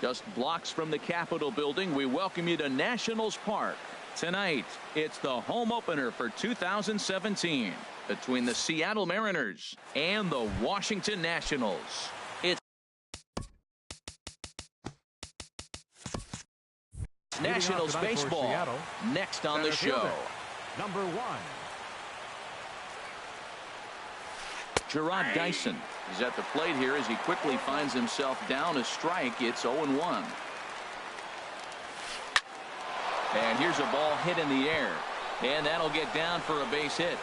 Just blocks from the Capitol building, we welcome you to Nationals Park. Tonight, it's the home opener for 2017 between the Seattle Mariners and the Washington Nationals. It's Nationals baseball next on the show. Number 1. Gerard Dyson is at the plate here as he quickly finds himself down a strike. It's 0-1. And here's a ball hit in the air. And that'll get down for a base hit.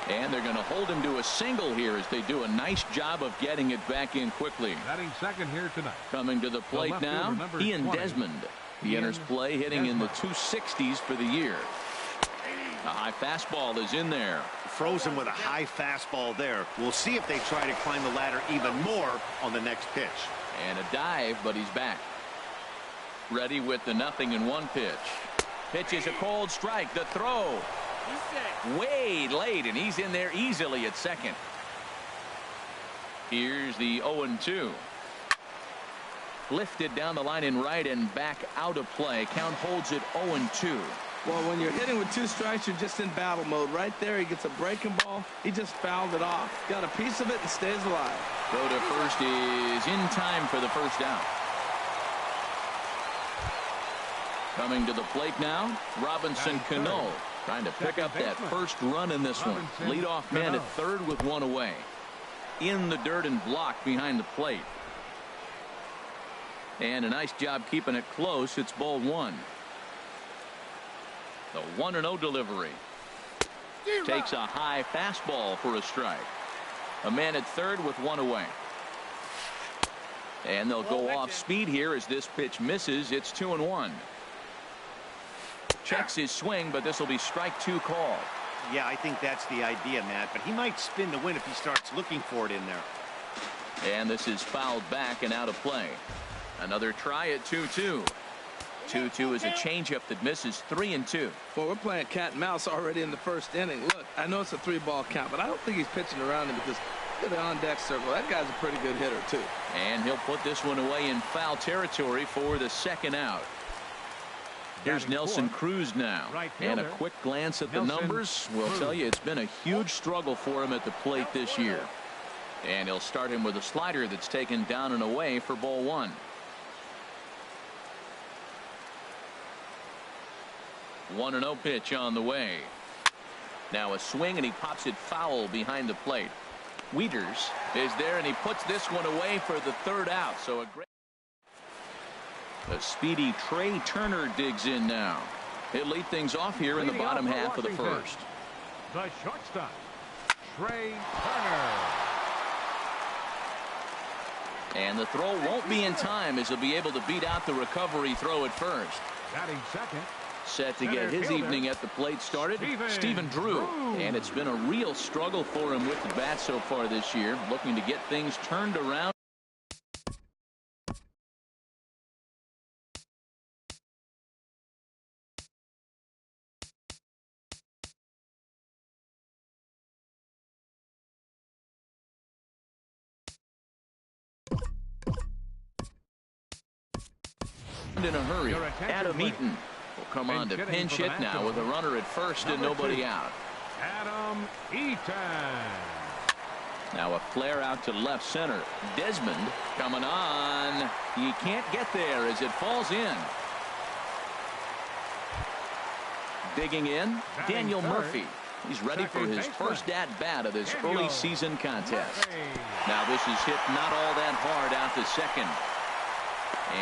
And they're going to hold him to a single here as they do a nice job of getting it back in quickly. Batting second here tonight. Coming to the plate now, Ian Desmond. He enters play hitting in the 260s for the year. A high fastball is in there. Frozen with a high fastball there. We'll see if they try to climb the ladder even more on the next pitch. And a dive, but he's back. Ready with the 0-1 pitch. Pitch is a cold strike. The throw. Way late, and he's in there easily at second. Here's the 0-2. Lifted down the line in right and back out of play. Count holds it 0-2. Well, when you're hitting with 2 strikes, you're just in battle mode. Right there, he gets a breaking ball. He just fouled it off. Got a piece of it and stays alive. Throw to first is in time for the first out. Coming to the plate now, Robinson Cano trying to pick up that first run in this one. Leadoff man at third with 1 away. In the dirt and blocked behind the plate. And a nice job keeping it close. It's ball 1. The 1-0 delivery. Takes a high fastball for a strike. A man at third with 1 away. And they'll go off speed here as this pitch misses. It's 2-1. Checks his swing, but this will be strike 2 called. Yeah, I think that's the idea, Matt, but he might spin the win if he starts looking for it in there. And this is fouled back and out of play. Another try at 2-2. 2-2 is a changeup that misses. 3-2. Well, we're playing cat and mouse already in the first inning. Look, I know it's a 3-ball count, but I don't think he's pitching around him because look at the on-deck circle. That guy's a pretty good hitter, too. And he'll put this one away in foul territory for the second out. Here's Nelson Cruz now. And a quick glance at the numbers will tell you it's been a huge struggle for him at the plate this year. And he'll start him with a slider that's taken down and away for ball 1. 1-0 pitch on the way. Now a swing, and he pops it foul behind the plate. Wieters is there, and he puts this one away for the third out. So a speedy Trey Turner digs in now. He'll lead things off here in the bottom half of the first. The shortstop, Trey Turner. And the throw won't be in time as he'll be able to beat out the recovery throw at first. Batting second. Set to get his evening at the plate started, Stephen Drew. And it's been a real struggle for him with the bat so far this year, looking to get things turned around. In a hurry, Adam Eaton will come on to pinch hit now with a runner at first and nobody out. Adam Eaton. Now a flare out to left center. Desmond coming on. He can't get there as it falls in. Digging in, Daniel Murphy. He's ready for his first at-bat of this early season contest. Now this is hit not all that hard out to second.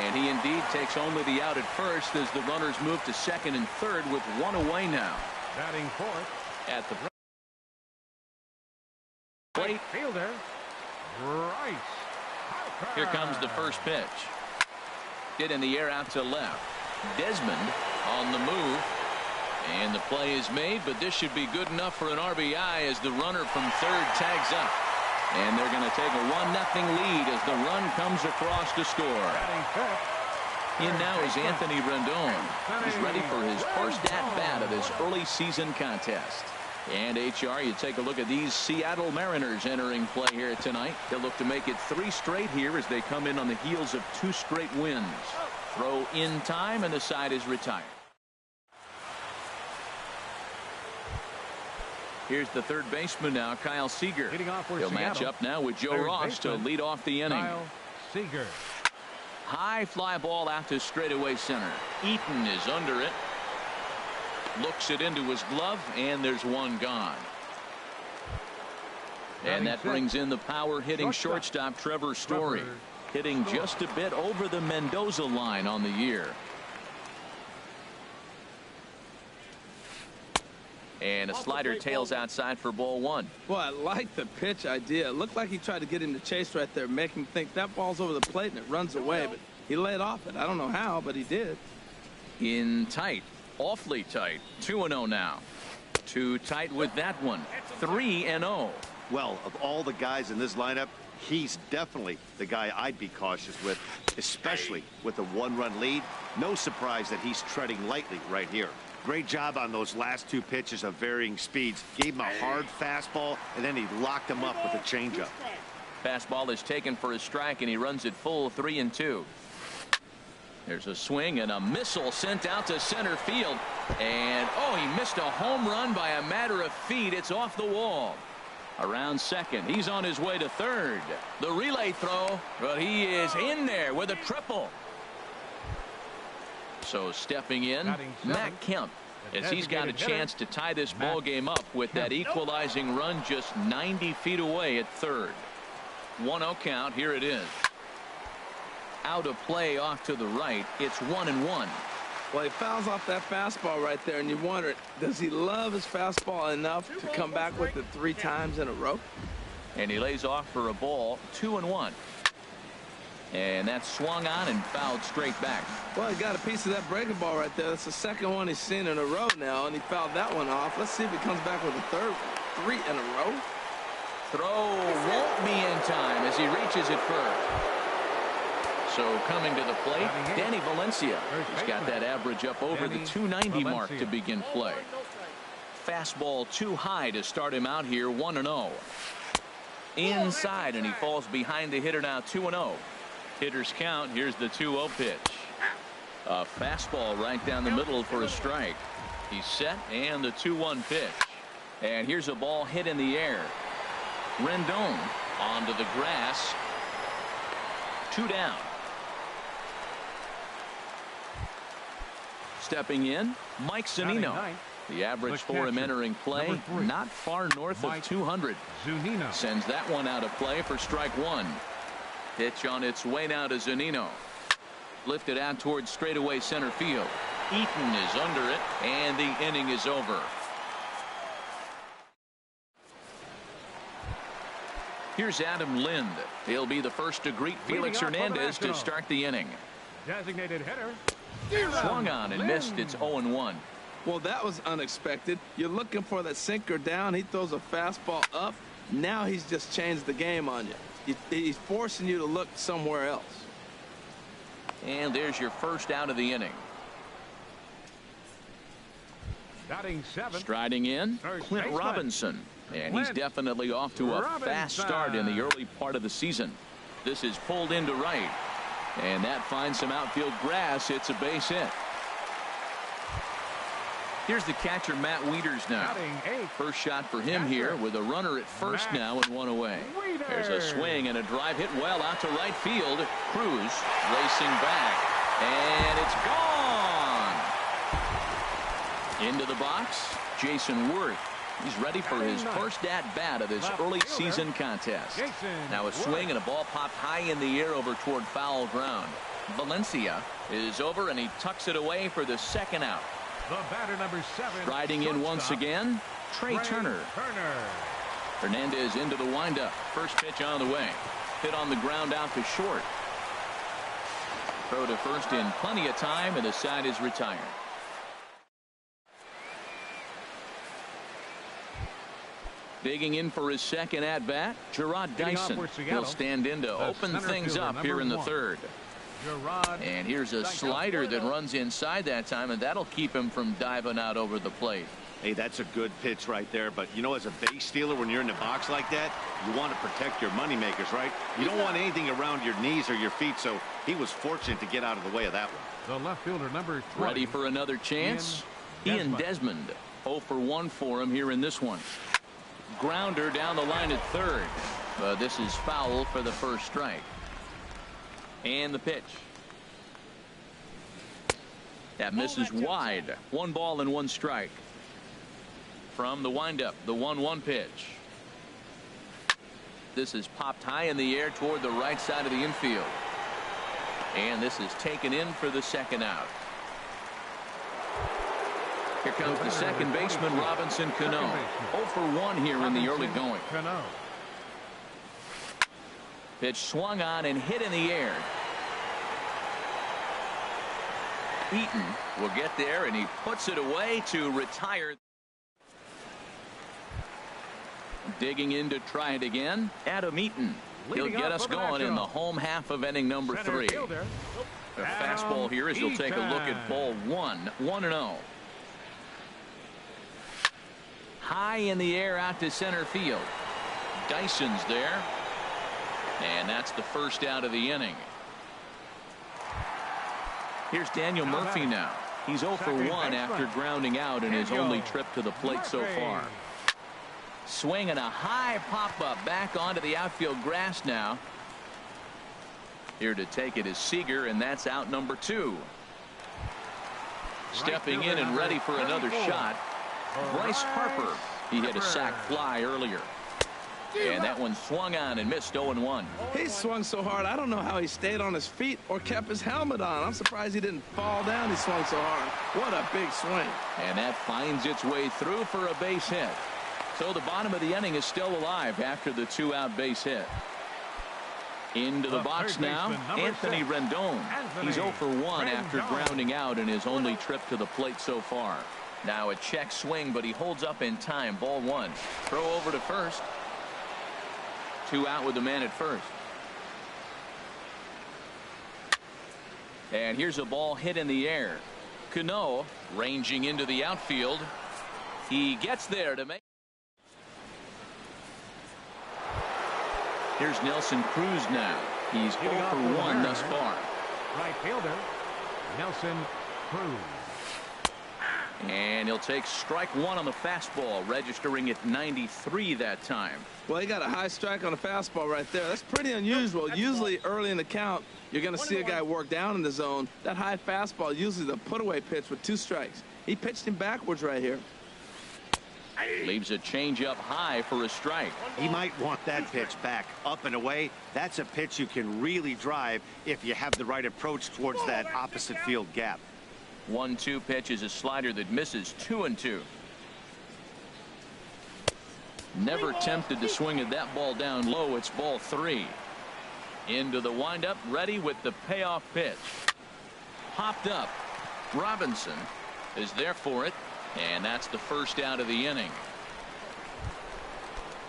And he indeed takes only the out at first as the runners move to second and third with 1 away now. Batting fourth at the plate. Fielder, Bryce. Here comes the first pitch. Hit in the air out to left. Desmond on the move. And the play is made, but this should be good enough for an RBI as the runner from third tags up. And they're going to take a 1-0 lead as the run comes across to score. In now is Anthony Rendon. He's ready for his first at-bat of this early season contest. And HR, you take a look at these Seattle Mariners entering play here tonight. They'll look to make it 3 straight here as they come in on the heels of 2 straight wins. Throw in time, and the side is retired. Here's the third baseman now, Kyle Seager. He'll match up now with Joe Ross to lead off the inning. Kyle Seager. High fly ball out to straightaway center. Eaton is under it. Looks it into his glove, and there's one gone. And that brings in the power hitting shortstop Trevor Story, hitting just a bit over the Mendoza line on the year. And a slider tails outside for ball 1. Well, I like the pitch idea. It looked like he tried to get him to chase right there, make him think that ball's over the plate and it runs away, but he laid off it. I don't know how, but he did. In tight, awfully tight. 2-0 now. Too tight with that one. 3-0. Well, of all the guys in this lineup, he's definitely the guy I'd be cautious with, especially with a 1-run lead. No surprise that he's treading lightly right here. Great job on those last 2 pitches of varying speeds. Gave him a hard fastball, and then he locked him up with a changeup. Fastball is taken for a strike, and he runs it full 3-2. There's a swing and a missile sent out to center field. And, oh, he missed a home run by a matter of feet. It's off the wall. Around second. He's on his way to third. The relay throw, but he is in there with a triple. So stepping in, Matt Kemp, as he's got a chance to tie this ball game up with that equalizing run just 90 feet away at third. 1-0 count. Here it is. Out of play off to the right. It's 1-1. Well, he fouls off that fastball right there, and you wonder, does he love his fastball enough to come back with it 3 times in a row? And he lays off for a ball. 2-1. And that's swung on and fouled straight back. Well, he got a piece of that breaking ball right there. That's the second one he's seen in a row now, and he fouled that one off. Let's see if he comes back with a third one. 3 in a row. Throw won't be in time as he reaches it first. So coming to the plate, Danny Valencia. He's got that average up over the 290 mark to begin play. Fastball too high to start him out here. 1-0. Inside, and he falls behind the hitter now. 2-0. Hitters count. Here's the 2-0 pitch. A fastball right down the middle for a strike. He's set, and the 2-1 pitch. And here's a ball hit in the air. Rendon onto the grass. 2 down. Stepping in, Mike Zunino. The average for him entering play, not far north of 200. Zunino sends that one out of play for strike 1. Pitch on its way now to Zunino. Lifted out towards straightaway center field. Eaton is under it, and the inning is over. Here's Adam Lind. He'll be the first to greet Felix Hernandez to start the inning. Designated hitter. Swung on and missed. It's 0-1. Well, that was unexpected. You're looking for that sinker down. He throws a fastball up. Now he's just changed the game on you. He's forcing you to look somewhere else. And there's your first out of the inning. Batting 7th. Striding in, Clint Robinson. And he's definitely off to a fast start in the early part of the season. This is pulled into right. And that finds some outfield grass. It's a base hit. Here's the catcher, Matt Wieters now. First shot for him here with a runner at first now and 1 away. There's a swing and a drive hit well out to right field. Cruz racing back. And it's gone. Into the box, Jason Worth. He's ready for his first at-bat of this early season contest. Now a swing and a ball popped high in the air over toward foul ground. Valencia is over, and he tucks it away for the second out. The batter, number 7. Riding in once again, Trey Turner. Hernandez into the windup. First pitch on the way. Hit on the ground out to short. Throw to first in plenty of time, and the side is retired. Digging in for his second at-bat, Gerard Dyson. He'll stand in to open things up here in the third. And here's a slider that runs inside that time, and that'll keep him from diving out over the plate. Hey, that's a good pitch right there. But, you know, as a base stealer, when you're in the box like that, you want to protect your moneymakers, right? You don't want anything around your knees or your feet, so he was fortunate to get out of the way of that one. The left fielder, number 20. Ready for another chance? Ian Desmond. 0 for 1 for him here in this one. Grounder down the line at third. This is foul for the first strike. And the pitch. That misses wide. 1 ball and 1 strike. From the windup, the 1-1 pitch. This is popped high in the air toward the right side of the infield. And this is taken in for the second out. Here comes the second baseman, Robinson Cano. 0 for 1 here in the early going. Pitch swung on and hit in the air. Eaton will get there, and he puts it away to retire. Digging in to try it again, Adam Eaton. He'll get us going in the home half of inning number 3. A fastball here as he'll take a look at ball 1. 1-0. High in the air out to center field. Dyson's there. And that's the first out of the inning. Here's Daniel Murphy now. He's 0 for 1 after grounding out in his only trip to the plate so far. Swinging a high pop-up back onto the outfield grass now. Here to take it is Seager, and that's out number 2. Stepping in and ready for another shot, Bryce Harper. He hit a sac fly earlier. And that one swung on and missed 0-1. He swung so hard, I don't know how he stayed on his feet or kept his helmet on. I'm surprised he didn't fall down. He swung so hard. What a big swing. And that finds its way through for a base hit. So the bottom of the inning is still alive after the 2-out base hit. Into the box now, Anthony Rendon. He's 0 for 1 after grounding out in his only trip to the plate so far. Now a check swing, but he holds up in time. Ball 1. Throw over to first. 2 out with the man at first. And here's a ball hit in the air. Cano ranging into the outfield. He gets there to make. Here's Nelson Cruz now. He's 0 for 1 thus far. Right fielder, Nelson Cruz. And he'll take strike 1 on the fastball, registering at 93 that time. Well, he got a high strike on a fastball right there. That's pretty unusual. Usually early in the count, you're going to see a guy work down in the zone. That high fastball, usually the put-away pitch with 2 strikes. He pitched him backwards right here. Leaves a changeup high for a strike. He might want that pitch back up and away. That's a pitch you can really drive if you have the right approach towards that opposite field gap. 1-2 pitch is a slider that misses. 2-2. Never tempted to swing at that ball down low. It's ball 3. Into the windup, ready with the payoff pitch. Popped up. Robinson is there for it. And that's the first out of the inning.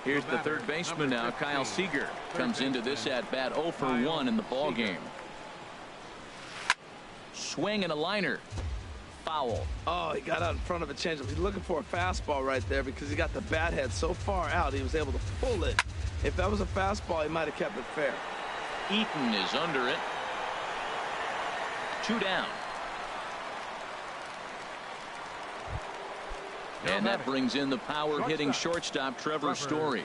Here's the third baseman now, Kyle Seager. Comes into this at bat 0 for 1 in the ball game. Swing and a liner. Foul. Oh, he got out in front of a changeup. He's looking for a fastball right there because he got the bat head so far out he was able to pull it. If that was a fastball, he might have kept it fair. Eaton is under it. 2 down. And that brings in the power-hitting shortstop Trevor Story.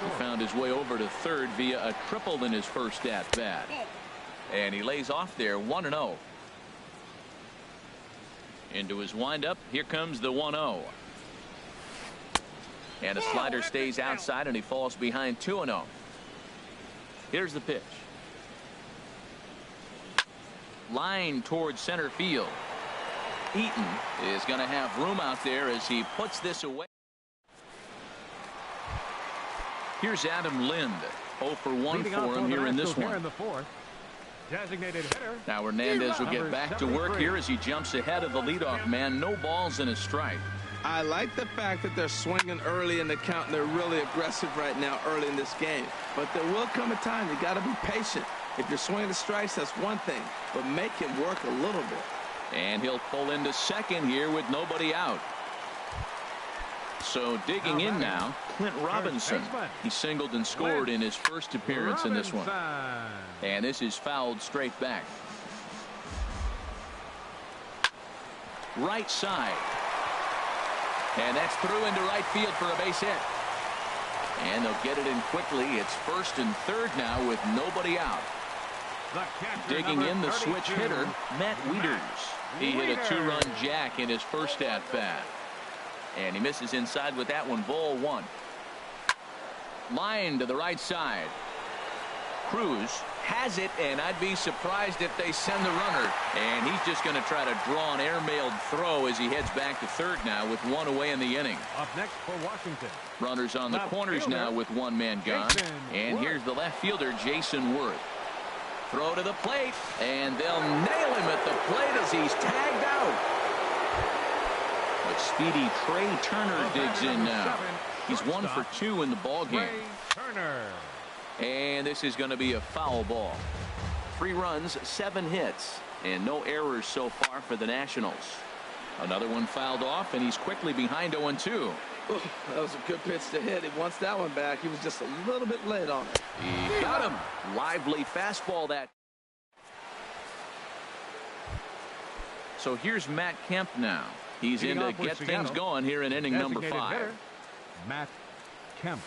He found his way over to third via a triple in his first at-bat. And he lays off there 1-0. Into his windup, here comes the 1-0. And a slider stays outside, and he falls behind 2-0. Here's the pitch. Line towards center field. Eaton is going to have room out there as he puts this away. Here's Adam Lind. 0 for 1 for him here in this one. Designated hitter. Now Hernandez will get back to work here as he jumps ahead of the leadoff man. No balls and a strike. I like the fact that they're swinging early in the count and they're really aggressive right now early in this game. But there will come a time you got to be patient. If you're swinging the strikes, that's one thing, but make him work a little bit. And he'll pull into second here with nobody out. So digging in now, Clint Robinson. He singled and scored in his first appearance in this one. And this is fouled straight back. Right side. And that's through into right field for a base hit. And they'll get it in quickly. It's first and third now with nobody out. Digging in the switch hitter, Matt Wieters. He hit a two-run jack in his first at-bat. And he misses inside with that one. Ball one. Line to the right side. Cruz has it, and I'd be surprised if they send the runner. And he's just going to try to draw an airmailed throw as he heads back to third now with one away in the inning. Up next for Washington. Runners on the corners now with one man gone. And here's the left fielder, Jason Worth. Throw to the plate, and they'll nail him at the plate as he's tagged out. But speedy Trey Turner digs in now. He's 1 for 2 in the ball game. And this is going to be a foul ball. 3 runs, 7 hits, and no errors so far for the Nationals. Another one fouled off, and he's quickly behind 0-2. Ooh, that was a good pitch to hit. He wants that one back. He was just a little bit late on it. He got him. Lively fastball that. So here's Matt Kemp now. He's in to get things going here in inning number 5. Matt Kemp.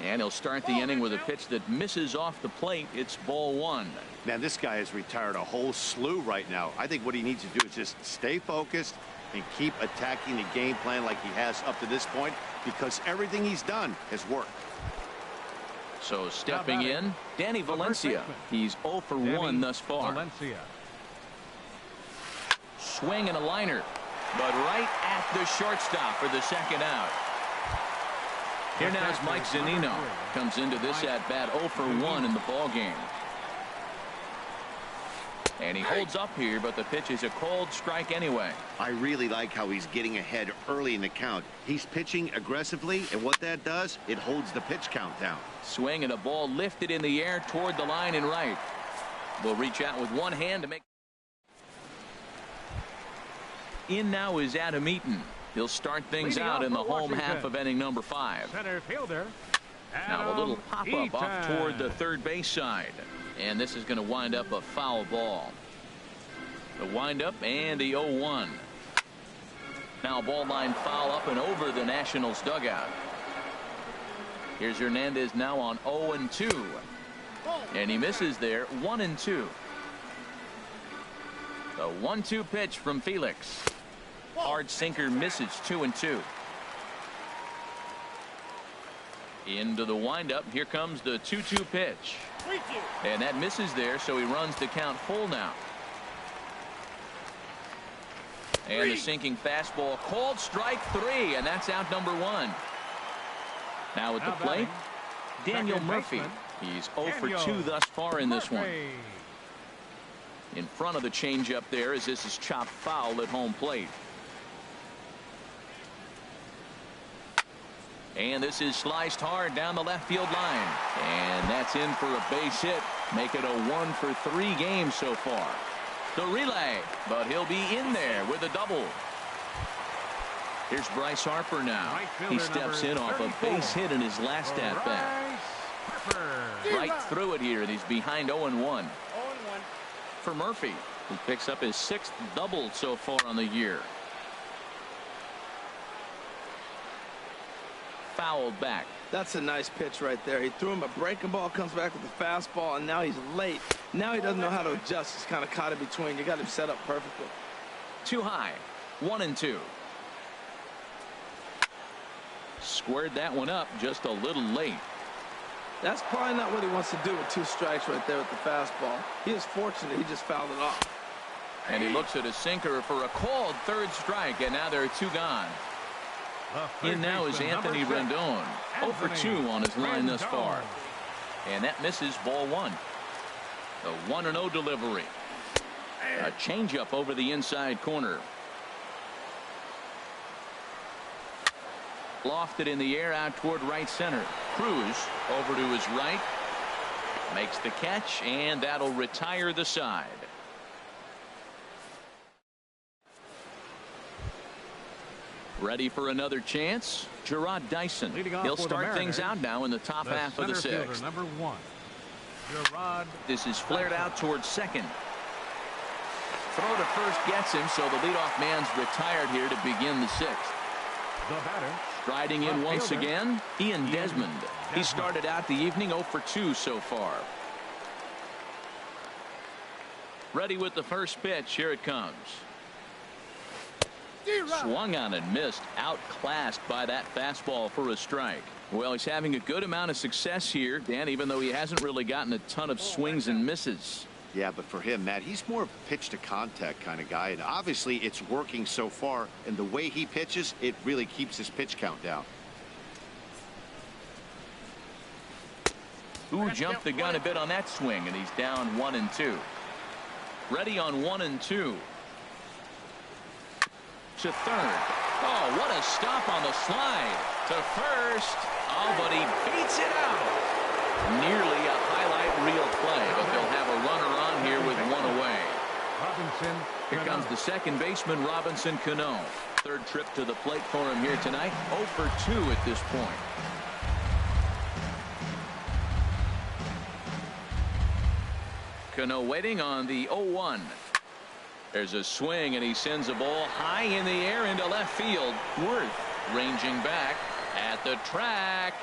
And he'll start the inning with a pitch that misses off the plate. It's ball 1. Man, this guy has retired a whole slew right now. I think what he needs to do is just stay focused and keep attacking the game plan like he has up to this point, because everything he's done has worked. So stepping in, Danny Valencia. He's 0 for 1 thus far. Valencia. Swing and a liner, but right at the shortstop for the second out. Here now is Mike Zunino. Comes into this at bat 0 for 1 in the ball game. And he holds up here, but the pitch is a cold strike anyway. I really like how he's getting ahead early in the count. He's pitching aggressively, and what that does, it holds the pitch count down. Swing and a ball lifted in the air toward the line and right. Will reach out with one hand to make. In now is Adam Eaton. He'll start things out in the home half of inning number 5. Center fielder. Now a little pop-up off toward the third base side. And this is going to wind up a foul ball. The windup and the 0-1. Now ball line foul up and over the Nationals dugout. Here's Hernandez now on 0-2. And he misses there, 1-2. The 1-2 pitch from Felix. Hard sinker misses, 2-2. Into the windup. Here comes the 2-2 pitch. And that misses there, so he runs the count full now. And the sinking fastball called strike 3, and that's out number 1. Now at the plate, Daniel Murphy. He's 0 for 2 thus far in this one. In front of the changeup there as this is chopped foul at home plate. And this is sliced hard down the left field line. And that's in for a base hit. Make it a 1 for 3 game so far. The relay, but he'll be in there with a double. Here's Bryce Harper now. He steps in off a base hit in his last at bat. Right through it here, and he's behind 0-1. For Murphy, who picks up his 6th double so far on the year. Fouled back. That's a nice pitch right there. He threw him a breaking ball, comes back with the fastball, and now he's late. Now he doesn't know how to adjust. He's kind of caught in between. You got him set up perfectly. Too high. 1-2. Squared that one up just a little late. That's probably not what he wants to do with 2 strikes right there with the fastball. He is fortunate he just fouled it off. And he looks at a sinker for a called 3rd strike, and now there are 2 gone. In now is Anthony Rendon. 0 for 2 on his line thus far. And that misses ball 1. The 1-0 delivery. A changeup over the inside corner. Lofted in the air out toward right center. Cruz over to his right. Makes the catch, and that'll retire the side. Ready for another chance. Gerard Dyson. Leading off He'll for the start things Mariners, out now in the top half of the center fielder, sixth. number 1, Gerard. This is flared out towards second. Throw to first gets him, so the leadoff man's retired here to begin the sixth. The batter, Striding in once fielder, again, Ian Desmond. He started out the evening 0 for 2 so far. Ready with the first pitch. Here it comes. Swung on and missed. Outclassed by that fastball for a strike. Well, he's having a good amount of success here, Dan, even though he hasn't really gotten a ton of swings and misses. Yeah, but for him, Matt, he's more of a pitch to contact kind of guy, and obviously it's working so far, and the way he pitches, it really keeps his pitch count down. Who jumped the gun a bit on that swing, and he's down 1-2. Ready on 1-2. To third. Oh, what a stop on the slide. To first. Oh, but he beats it out. Nearly a highlight reel play, but they'll have a runner on here with one away. Robinson. Here comes the second baseman, Robinson Cano. Third trip to the plate for him here tonight. 0 for 2 at this point. Cano waiting on the 0-1. There's a swing, and he sends a ball high in the air into left field. Worth ranging back at the track.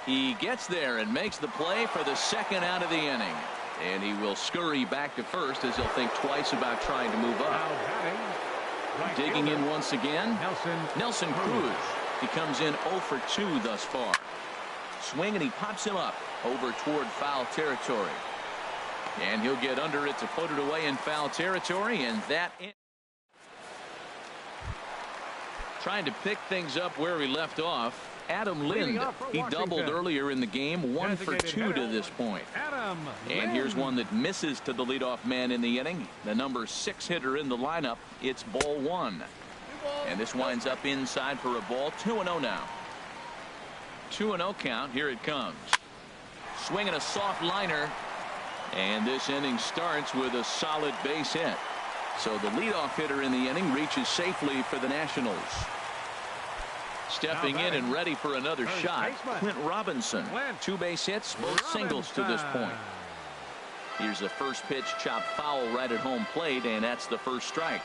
He gets there and makes the play for the second out of the inning. And he will scurry back to first as he'll think twice about trying to move up. Digging in once again, Nelson Cruz. He comes in 0 for 2 thus far. Swing, and he pops him up over toward foul territory. And he'll get under it to put it away in foul territory, and that trying to pick things up where we left off. Adam Lind, he doubled earlier in the game, 1 for 2 to this point. And here's one that misses to the leadoff man in the inning. The number 6 hitter in the lineup. It's ball 1. And this winds up inside for a ball. 2-0 now. 2-0 count. Here it comes. Swinging a soft liner. And this inning starts with a solid base hit. So the leadoff hitter in the inning reaches safely for the Nationals. Stepping in and ready for another shot, Clint Robinson. 2 base hits, both singles to this point. Here's a first pitch chopped foul right at home plate, and that's the first strike.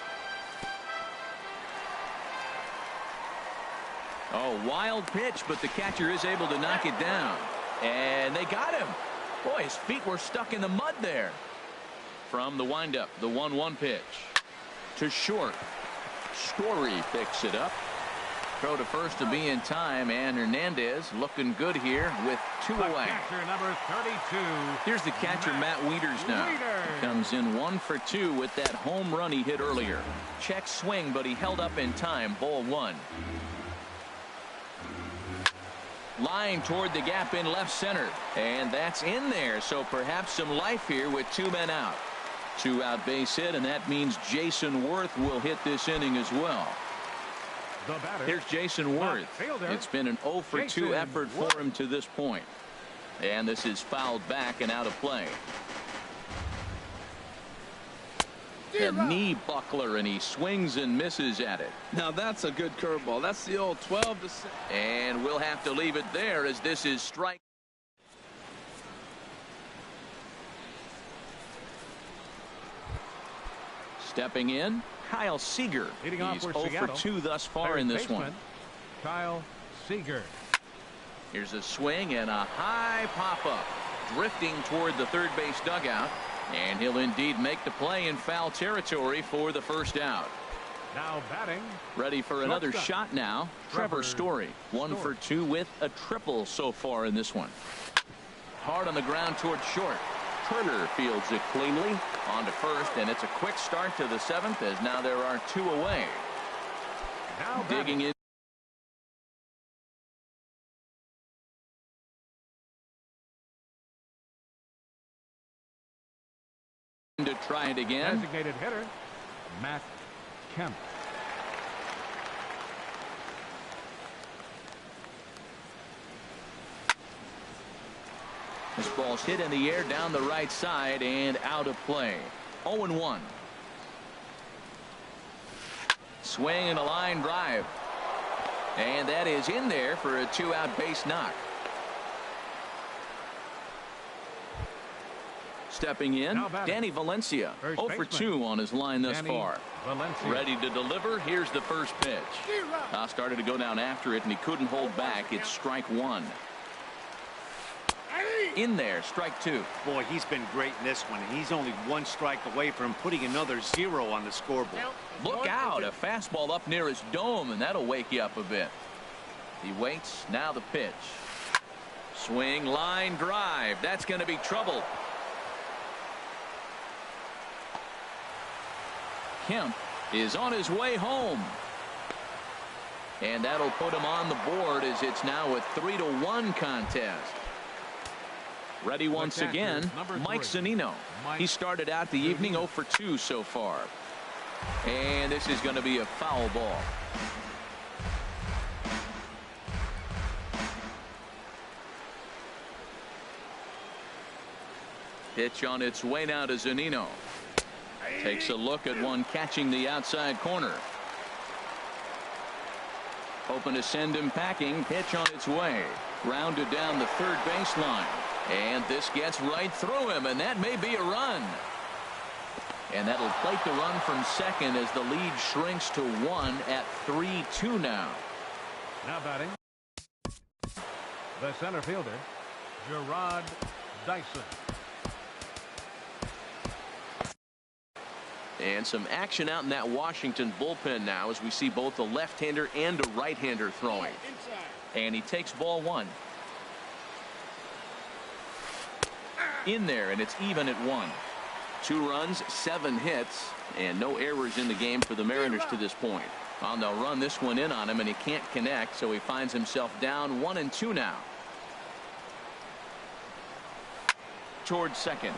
Oh, wild pitch, but the catcher is able to knock it down. And they got him. Boy, his feet were stuck in the mud there. From the windup, the 1-1 pitch. To short. Story picks it up. Throw to first to be in time, and Hernandez looking good here with 2 away. Catcher number 32. Here's the catcher, Matt Wieters now. He comes in 1 for 2 with that home run he hit earlier. Check swing, but he held up in time. Ball 1. Line toward the gap in left center, and that's in there, so perhaps some life here with 2 men out. 2 out base hit, and that means Jason Worth will hit this inning as well. Here's Jason Worth. It's been an 0 for 2 effort for him to this point, and this is fouled back and out of play. A knee buckler, and he swings and misses at it. Now that's a good curveball. That's the old 12-6. And we'll have to leave it there as this is strike. Stepping in, Kyle Seager. He's 0 for 2 thus far in this one. Kyle Seager. Here's a swing and a high pop-up. Drifting toward the third base dugout. And he'll indeed make the play in foul territory for the first out. Now batting. Ready for another shot now. Trevor Story. 1 for 2 with a triple so far in this one. Hard on the ground toward short. Turner fields it cleanly. On to first, and it's a quick start to the 7th as now there are 2 away. Now digging in. To try it again. Designated hitter, Matt Kemp. This ball's hit in the air down the right side and out of play. 0-1. Swing and a line drive. And that is in there for a 2-out base knock. Stepping in, Danny Valencia, 0 for 2 on his line thus far. Ready to deliver. Here's the first pitch. Started to go down after it, and he couldn't hold back. It's strike one. In there, strike two. Boy, he's been great in this one. He's only one strike away from putting another 0 on the scoreboard. Look out, a fastball up near his dome, and that'll wake you up a bit. He waits, now the pitch. Swing, line drive. That's going to be trouble. Kemp is on his way home. And that'll put him on the board as it's now a 3-1 contest. Ready once again, Mike Zunino. He started out the evening 0 for 2 so far. And this is going to be a foul ball. Pitch on its way now to Zunino. Takes a look at one catching the outside corner. Hoping to send him packing. Pitch on its way. Rounded down the third baseline. And this gets right through him, and that may be a run. And that'll plate the run from second as the lead shrinks to 1 at 3-2 now. Now batting, the center fielder, Gerard Dyson. And some action out in that Washington bullpen now as we see both a left-hander and a right-hander throwing. And he takes ball one. In there, and it's even at 1. 2 runs, 7 hits, and no errors in the game for the Mariners to this point. And they'll run this one in on him, and he can't connect, so he finds himself down 1-2 now. Towards second.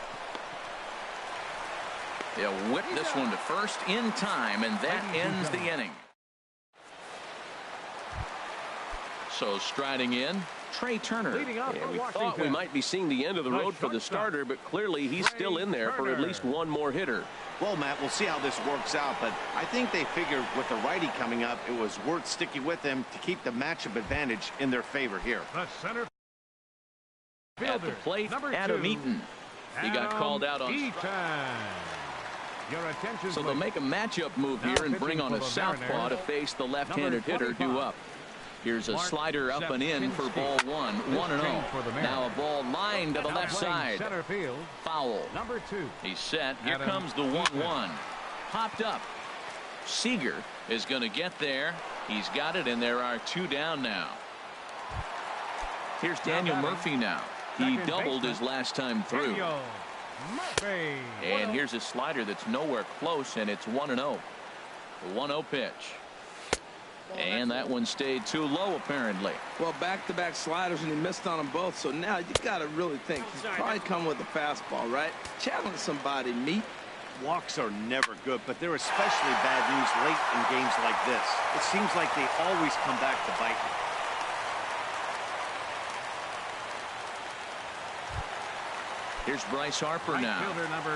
They'll whip this one to first in time, and that ends the inning. So striding in, Trey Turner. And we thought we might be seeing the end of the road for the starter, but clearly he's still in there for at least one more hitter. Well, Matt, we'll see how this works out, but I think they figured with the righty coming up, it was worth sticking with him to keep the matchup advantage in their favor here. The center fielder, at the plate, Adam Eaton. He got called out on strike. So they'll make a matchup move here and bring on a southpaw to face the left-handed hitter due up. Here's a slider up and in for ball one. 1-0. Now a ball lined to the left side. Foul. He's set. Here comes the 1-1. Popped up. Seager is going to get there. He's got it, and there are 2 down now. Here's Daniel Murphy now. He doubled his last time through. And here's a slider that's nowhere close, and it's 1-0. The 1-0 pitch. And that one stayed too low, apparently. Well, back-to-back sliders, and he missed on them both. So now you got to really think he's probably coming with a fastball, right? Challenge somebody, meet. Walks are never good, but they're especially bad news late in games like this. It seems like they always come back to bite you. Here's Bryce Harper now.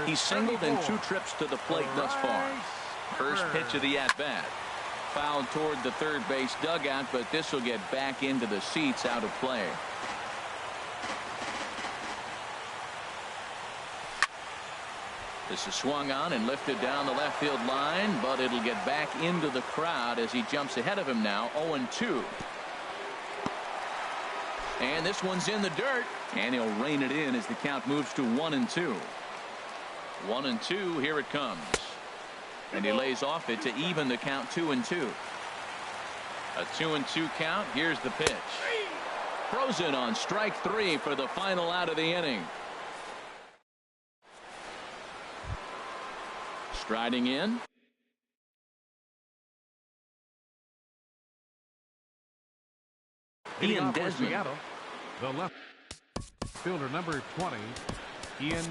He's singled in 2 trips to the plate thus far. First pitch of the at-bat. Fouled toward the third base dugout, but this will get back into the seats out of play. This is swung on and lifted down the left field line, but it'll get back into the crowd as he jumps ahead of him now. 0-2. And this one's in the dirt, and he'll rein it in as the count moves to 1-2. 1-2, here it comes. And he lays off it to even the count 2-2. A 2-2 count. Here's the pitch. Frozen on strike 3 for the final out of the inning. Striding in. Ian Desmond. The left fielder, number 20, Ian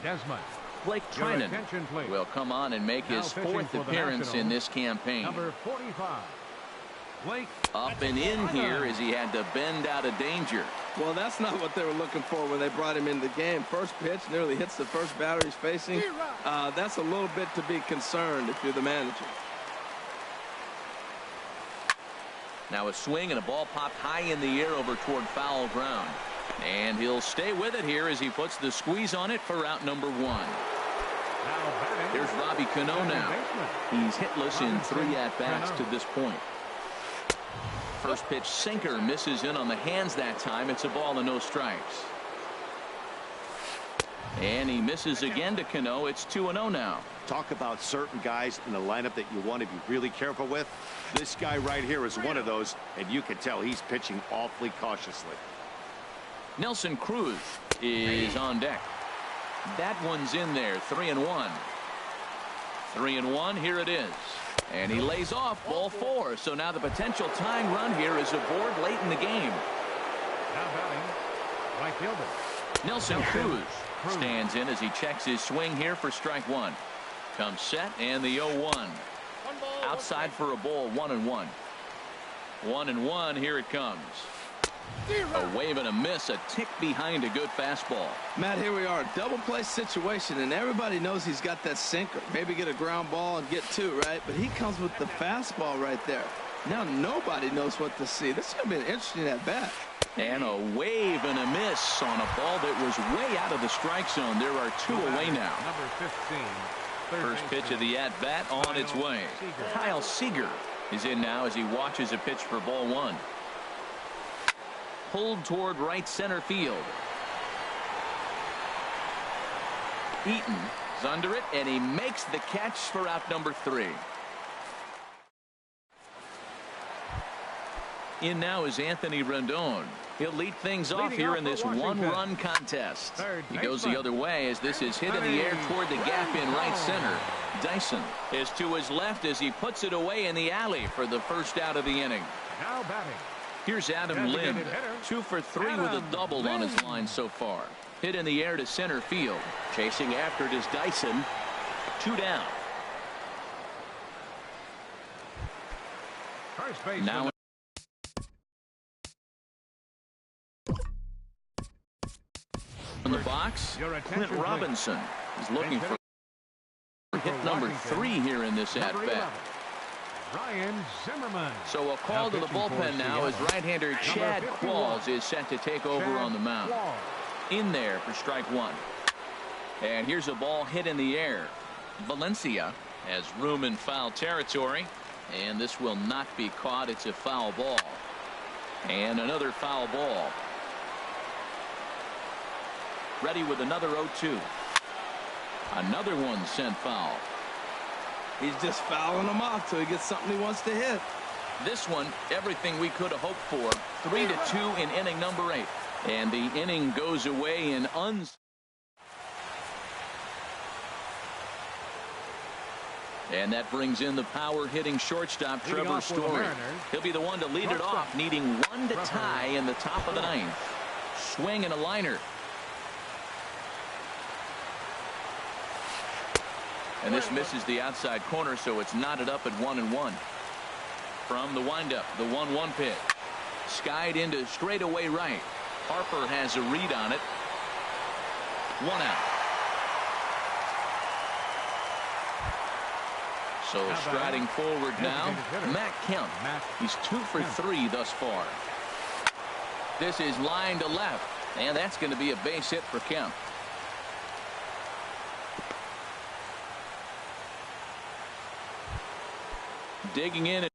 Desmond. Blake Trinan will come on and make his 4th appearance in this campaign. Number 45, Blake. Up and in here as he had to bend out of danger. Well, that's not what they were looking for when they brought him into the game. First pitch nearly hits the first batter he's facing. That's a little bit to be concerned if you're the manager. Now a swing and a ball popped high in the air over toward foul ground. And he'll stay with it here as he puts the squeeze on it for out number 1. Here's Robbie Cano now. He's hitless in 3 at-bats to this point. First pitch sinker misses in on the hands that time. It's a ball and no strikes. And he misses again to Cano. It's 2-0 now. Talk about certain guys in the lineup that you want to be really careful with. This guy right here is one of those, and you can tell he's pitching awfully cautiously. Nelson Cruz is on deck. That one's in there. 3-1. 3-1. Here it is. And he lays off ball 4. So now the potential tying run here is aboard late in the game. Now batting, right fielder Nelson Cruz stands in as he checks his swing here for strike 1. Comes set and the 0-1. Outside for a ball. 1-1. 1-1. Here it comes. A wave and a miss, a tick behind a good fastball. Matt, here we are, double play situation, and everybody knows he's got that sinker. Maybe get a ground ball and get 2, right? But he comes with the fastball right there. Now nobody knows what to see. This is going to be an interesting at bat. And a wave and a miss on a ball that was way out of the strike zone. There are 2 away now. Number 15. First pitch of the at bat on its way. Kyle Seager is in now as he watches a pitch for ball 1. Pulled toward right center field. Eaton is under it, and he makes the catch for out number 3. In now is Anthony Rendon. He'll lead things off here in this one-run contest. He goes the other way as this is hit in the air toward the gap in right center. Dyson is to his left as he puts it away in the alley for the first out of the inning. Now batting. Here's Adam Lind, 2 for 3 with a double on his line so far. Hit in the air to center field. Chasing after it is Dyson. 2 down. First base Now in the box, Clint Robinson is looking for hit number 3 here in this at-bat. Ryan Zimmerman. So a call to the bullpen now as right-hander Chad Qualls is set to take over on the mound. In there for strike 1. And here's a ball hit in the air. Valencia has room in foul territory, and this will not be caught. It's a foul ball. And another foul ball. Ready with another 0-2. Another one sent foul. He's just fouling them off till he gets something he wants to hit. This one, everything we could have hoped for. 3-2 in inning number 8. And the inning goes away in And that brings in the power hitting shortstop Trevor Story. He'll be the one to lead it off, needing 1 to tie in the top of the 9th. Swing and a liner. And this misses the outside corner, so it's knotted up at 1-1. From the windup, the 1-1 pitch. Skied into straightaway right. Harper has a read on it. 1 out. So striding forward now, Matt Kemp. He's 2 for 3 thus far. This is line to left, and that's going to be a base hit for Kemp. Digging in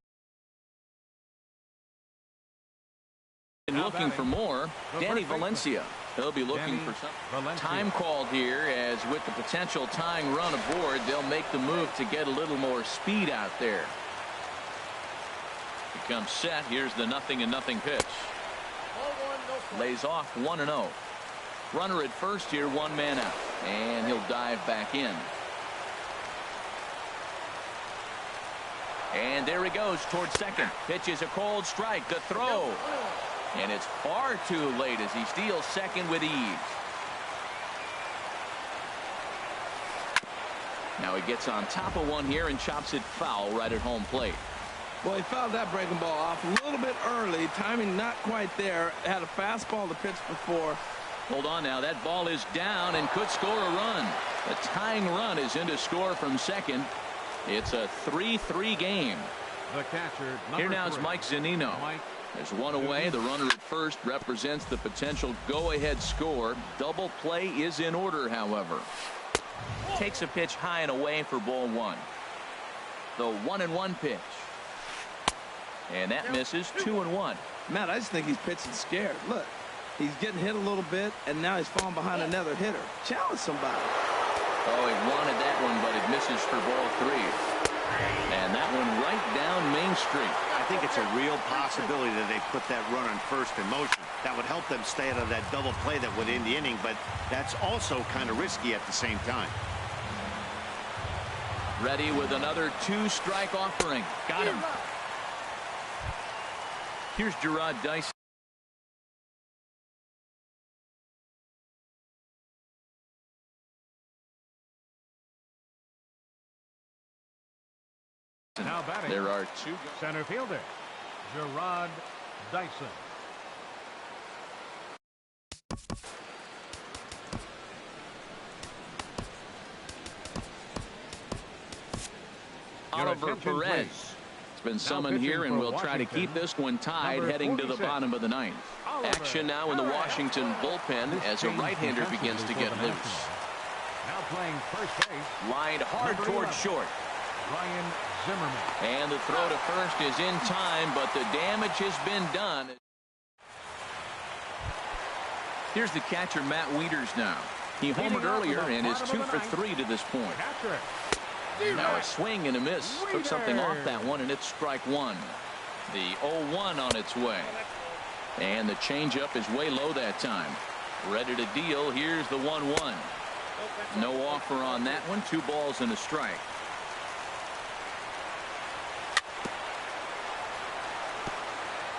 and looking for more, Danny Valencia. He'll be looking for some time called here, as with the potential tying run aboard, they'll make the move to get a little more speed out there. He comes set. Here's the 0-0 pitch. Lays off 1-0. Runner at first here, 1 man out, and he'll dive back in. And there he goes towards second. Pitch is a cold strike. The throw. And it's far too late as he steals second with ease. Now he gets on top of one here and chops it foul right at home plate. Well, he fouled that breaking ball off a little bit early. Timing not quite there. Had a fastball to pitch before. Hold on now. That ball is down and could score a run. The tying run is in to score from second. It's a 3-3 game. The catcher, Here now number is 3. Mike Zunino. Mike. There's one away. The runner at first represents the potential go-ahead score. Double play is in order, however. Takes a pitch high and away for ball 1. The 1-1 pitch. And that misses. 2-1. Matt, I just think he's pitching scared. Look, he's getting hit a little bit, and now he's falling behind another hitter. Challenge somebody. Oh, he wanted that one, but it misses for ball 3. And that one right down Main Street. I think it's a real possibility that they put that runner in first in motion. That would help them stay out of that double play that would end the inning, but that's also kind of risky at the same time. Ready with another 2-strike offering. Got him. Here's Gerard Dyson. Now batting. There are 2. Center fielder, Gerard Dyson. Oliver attention, Perez please. has been summoned here, and we'll try to keep this one tied Number heading to the 46. bottom of the 9th. Oliver Action now in the Perez. Washington bullpen as a right-hander begins to get loose. Now playing first base, Lined hard Number toward 11. short. Ryan Zimmerman. And the throw to first is in time, but the damage has been done. Here's the catcher, Matt Wieters now. He homered earlier and is 2 for 3 to this point. Catcher. Now a swing and a miss. Took something off that one, and it's strike 1. The 0-1 on its way. And the changeup is way low that time. Ready to deal. Here's the 1-1. No offer on that one. 2 balls and a strike.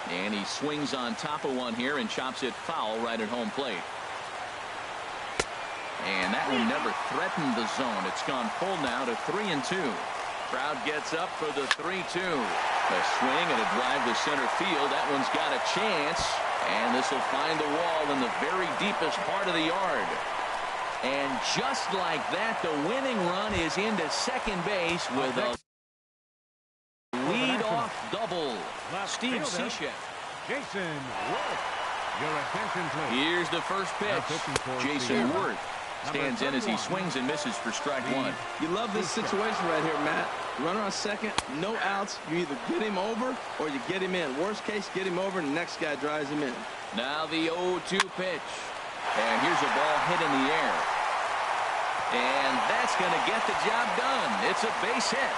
And he swings on top of one here and chops it foul right at home plate. And that one never threatened the zone. It's gone full now to 3-2. Crowd gets up for the 3-2. A swing and a drive to center field. That one's got a chance. And this will find the wall in the very deepest part of the yard. And just like that, the winning run is into second base with a lead-off double. Steve Cishek. Jason Worth. Your attention, please. Here's the first Now pitching pitch. for Jason Seattle. Worth stands in as he swings and misses for strike 1. You love this situation right here, Matt. Runner on second, no outs. You either get him over or you get him in. Worst case, get him over and the next guy drives him in. Now the 0-2 pitch. And here's a ball hit in the air. And that's going to get the job done. It's a base hit.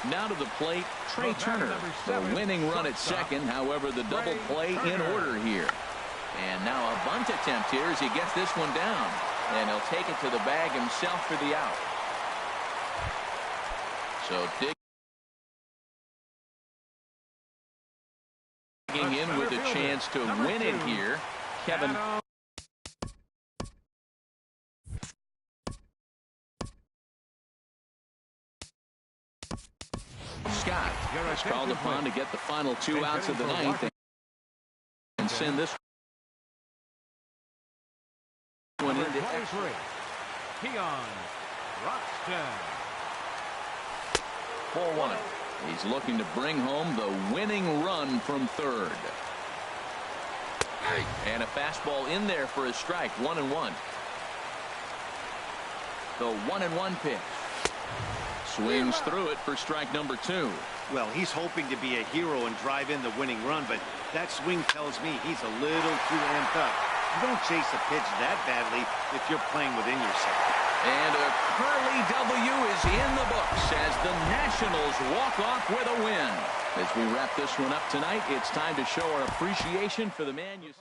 Now to the plate, Trey Turner. The winning run at second. However, the double play in order here. And now a bunt attempt here as he gets this one down. And he'll take it to the bag himself for the out. So digging in with a chance to win it here. Kevin. Scott is called upon to get the final 2 outs of the 9th and send this one into extra. Keon Roxton. 4-1. He's looking to bring home the winning run from third. And a fastball in there for a strike. 1-1. The 1-1 pitch. Swings through it for strike number 2. Well, he's hoping to be a hero and drive in the winning run, but that swing tells me he's a little too amped up. You don't chase a pitch that badly if you're playing within yourself. And a Curly W is in the books as the Nationals walk off with a win. As we wrap this one up tonight, it's time to show our appreciation for the man you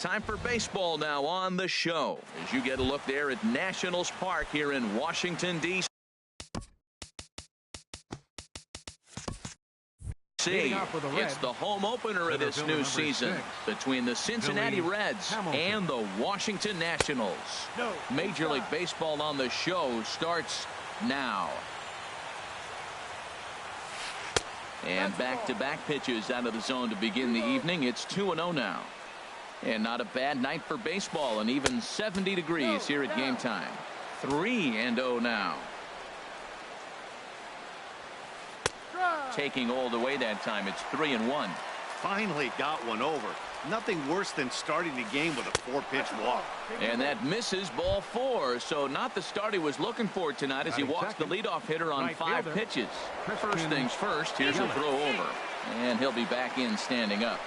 Time for baseball now on the show as you get a look there at Nationals Park here in Washington, D.C. It's the home opener of this new season between the Cincinnati Reds and the Washington Nationals. Major League Baseball on the show starts now. And back-to-back pitches out of the zone to begin the evening. It's 2-0 now. And not a bad night for baseball, and even 70 degrees here at game time. 3-0 now. Taking all the way that time. It's 3-1. Finally got one over. Nothing worse than starting the game with a 4-pitch walk. And that misses, ball 4. So not the start he was looking for tonight as he walks the leadoff hitter on 5 pitches. First things first, here's a throw over. And he'll be back in standing up.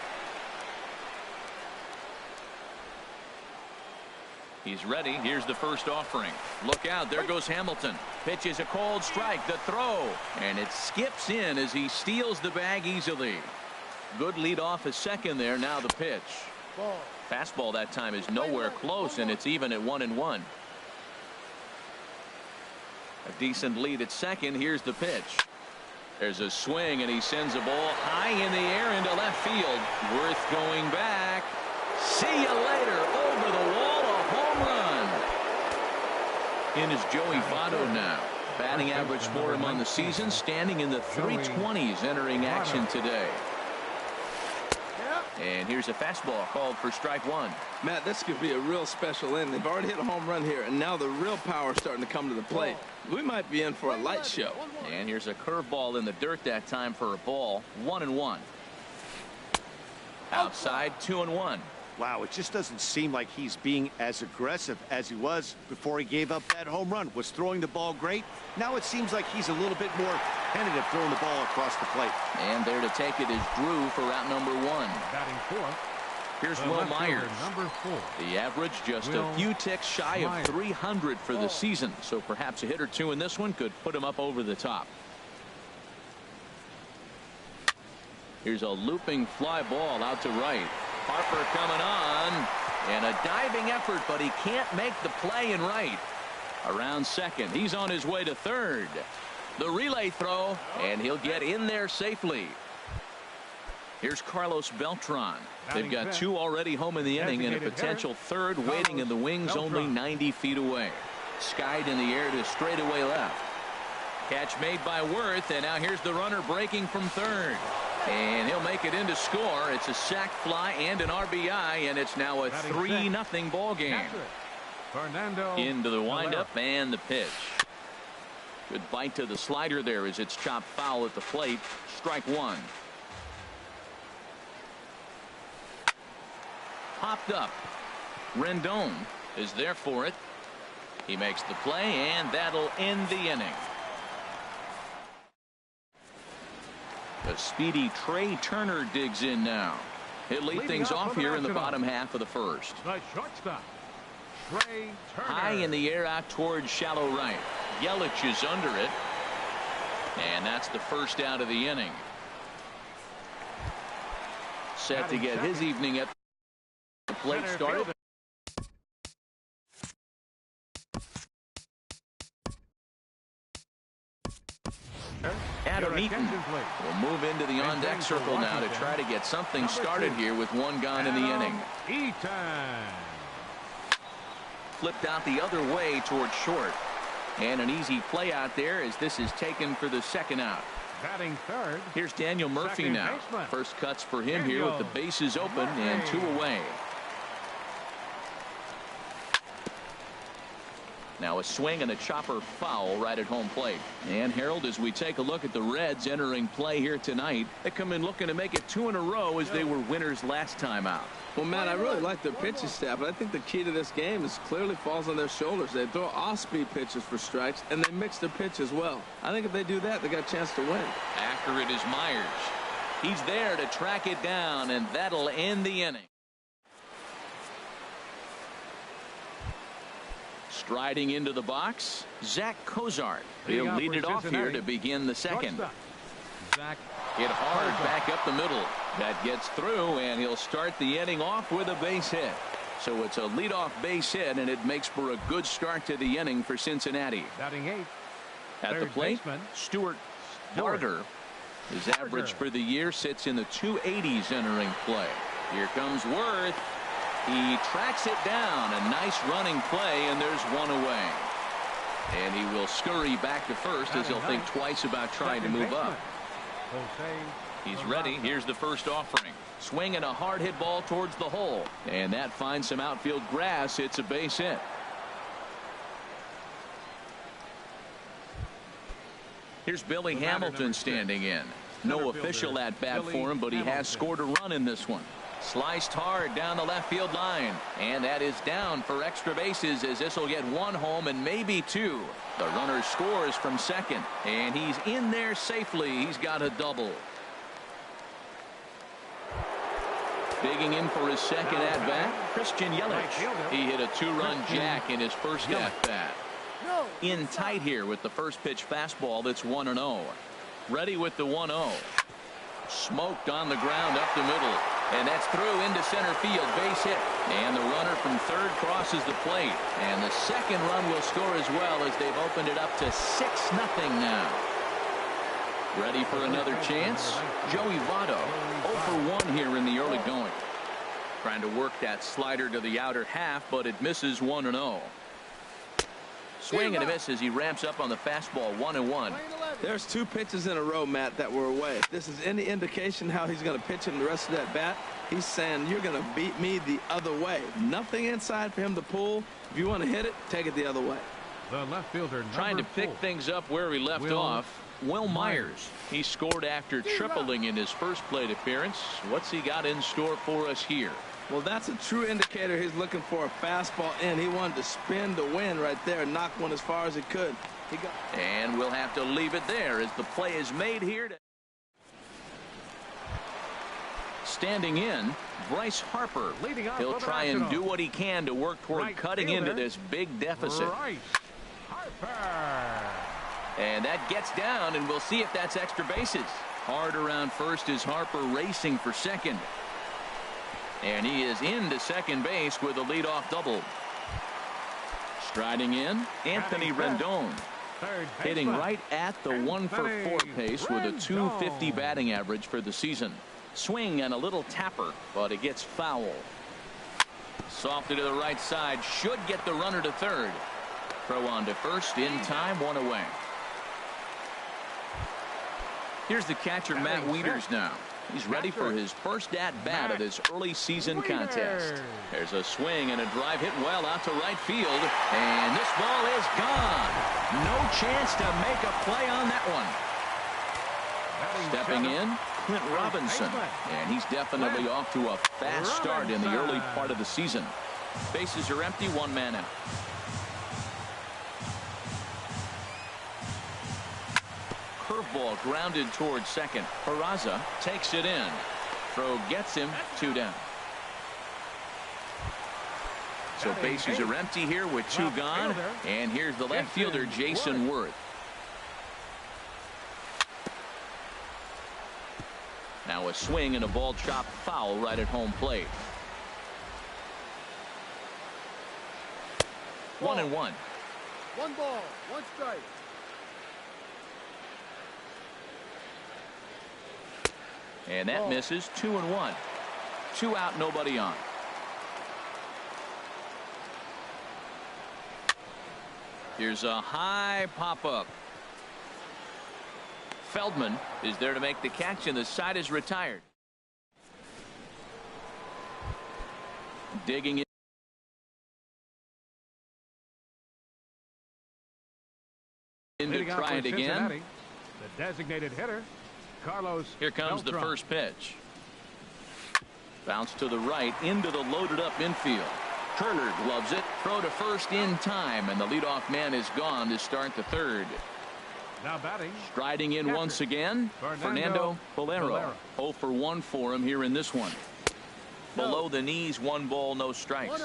He's ready. Here's the first offering. Look out. There goes Hamilton. Pitch is a cold strike. The throw. And it skips in as he steals the bag easily. Good lead off a second there. Now the pitch. Fastball that time is nowhere close, and it's even at 1-1. A decent lead at second. Here's the pitch. There's a swing, and he sends a ball high in the air into left field. Worth going back. See you later. Over the wall. In is Joey Votto now. Batting average for him on the season standing in the 320s entering action today. And here's a fastball called for strike 1. Matt, this could be a real special inning. They've already hit a home run here, and now the real power is starting to come to the plate. We might be in for a light show. And here's a curveball in the dirt that time for a ball. 1-1. Outside, 2-1. Wow, it just doesn't seem like he's being as aggressive as he was before he gave up that home run. Was throwing the ball great. Now it seems like he's a little bit more tentative throwing the ball across the plate. And there to take it is Drew for route number 1. Batting fourth. Here's Will Myers. Number 4. The average just a few ticks shy of 300 for the season. So perhaps a hit or two in this one could put him up over the top. Here's a looping fly ball out to right. Harper coming on, and a diving effort, but he can't make the play in right. Around second, he's on his way to third. The relay throw, and he'll get in there safely. Here's Carlos Beltran. They've got 2 already home in the inning, and a potential third waiting in the wings only 90 feet away. Skied in the air to straightaway left. Catch made by Worth, and now here's the runner breaking from third. And he'll make it in to score. It's a sac fly and an RBI, and it's now a 3-0 ball game. Into the windup and the pitch. Good bite to the slider there as it's chopped foul at the plate. Strike 1. Popped up. Rendon is there for it. He makes the play, and that'll end the inning. A speedy Trey Turner digs in now. He'll lead things off here in the bottom half of the first. The shortstop, Trey Turner. High in the air out towards shallow right. Yelich is under it. And that's the first out of the inning. Set to get his evening at the plate started. Adam Eaton will move into the on-deck circle now to try to get something started here with 1 gone in the inning. Flipped out the other way towards short. And an easy play out there as this is taken for the second out. Batting third. Here's Daniel Murphy now. First cuts for him here with the bases open and 2 away. Now a swing and a chopper foul right at home plate. And Harold, as we take a look at the Reds entering play here tonight, they come in looking to make it 2 in a row as they were winners last time out. Well, Matt, I really like their pitching staff, but I think the key to this game is clearly falls on their shoulders. They throw off-speed pitches for strikes, and they mix their pitch as well. I think if they do that, they got a chance to win. Accurate is Myers. He's there to track it down, and that'll end the inning. Striding into the box, Zach Cozart. He'll lead it off here to begin the second. Hit hard back up the middle. That gets through, and he'll start the inning off with a base hit. So it's a leadoff base hit, and it makes for a good start to the inning for Cincinnati. Batting eighth. At the plate, baseman, Stuart Barger. His average for the year sits in the 280s entering play. Here comes Worth. He tracks it down. A nice running play, and there's one away. And he will scurry back to first as he'll think twice about trying to move up. He's ready. Here's the first offering. Swing and a hard hit ball towards the hole. And that finds some outfield grass. It's a base hit. Here's Billy Hamilton standing in. No official at bat for him, but he has scored a run in this one. Sliced hard down the left field line. And that is down for extra bases as this will get one home and maybe two. The runner scores from second. And he's in there safely. He's got a double. Digging in for his second at-bat, Christian Yelich. He hit a two-run jack in his first at-bat. In tight here with the first pitch fastball that's 1-0. Ready with the 1-0. Smoked on the ground up the middle. And that's through into center field. Base hit. And the runner from third crosses the plate. And the second run will score as well as they've opened it up to 6-0 now. Ready for another chance. Joey Votto 0 for 1 here in the early going. Trying to work that slider to the outer half, but it misses 1-0. Swing and a miss as he ramps up on the fastball. 1-1. There's two pitches in a row, Matt, that were away. If this is any indication how he's going to pitch him the rest of that bat, he's saying you're going to beat me the other way. Nothing inside for him to pull. If you want to hit it, take it the other way. The left fielder trying to pick things up where he left off. Will Myers. He scored after tripling in his first plate appearance. What's he got in store for us here? Well, that's a true indicator. He's looking for a fastball in. He wanted to spin the wind right there, knock one as far as he could. And we'll have to leave it there as the play is made here. Standing in, Bryce Harper. He'll try and do what he can to work toward cutting into this big deficit. And that gets down, and we'll see if that's extra bases. Hard around first is Harper racing for second. And he is into second base with a leadoff double. Striding in, Anthony Rendon. Hitting right at the 1-for-4 pace with a .250 batting average for the season. Swing and a little tapper, but it gets foul. Softed to the right side, should get the runner to third. Throw on to first in time, one away. Here's the catcher, Matt Wieters now. He's ready for his first at-bat of this early season contest. There's a swing and a drive hit well out to right field. And this ball is gone. No chance to make a play on that one. Stepping in, Clint Robinson. And he's definitely off to a fast start in the early part of the season. Bases are empty, one man out. Curveball grounded towards second. Peraza takes it in. Throw gets him, 2 down. So bases are empty here with 2 gone. And here's the left fielder, Jason Worth. Now a swing and a ball chopped foul right at home plate. 1-1. 1 ball, 1 strike. And that misses. 2-1. 2 out, nobody on. Here's a high pop-up. Feldman is there to make the catch, and the side is retired. Digging in to try it again. The designated hitter, Carlos. Here comes the first pitch. Bounce to the right into the loaded up infield. Turner gloves it. Throw to first in time, and the leadoff man is gone to start the third. Now batting. Striding in once again, Fernando Bolero. 0 for 1 for him here in this one. Below the knees, 1 ball, no strikes.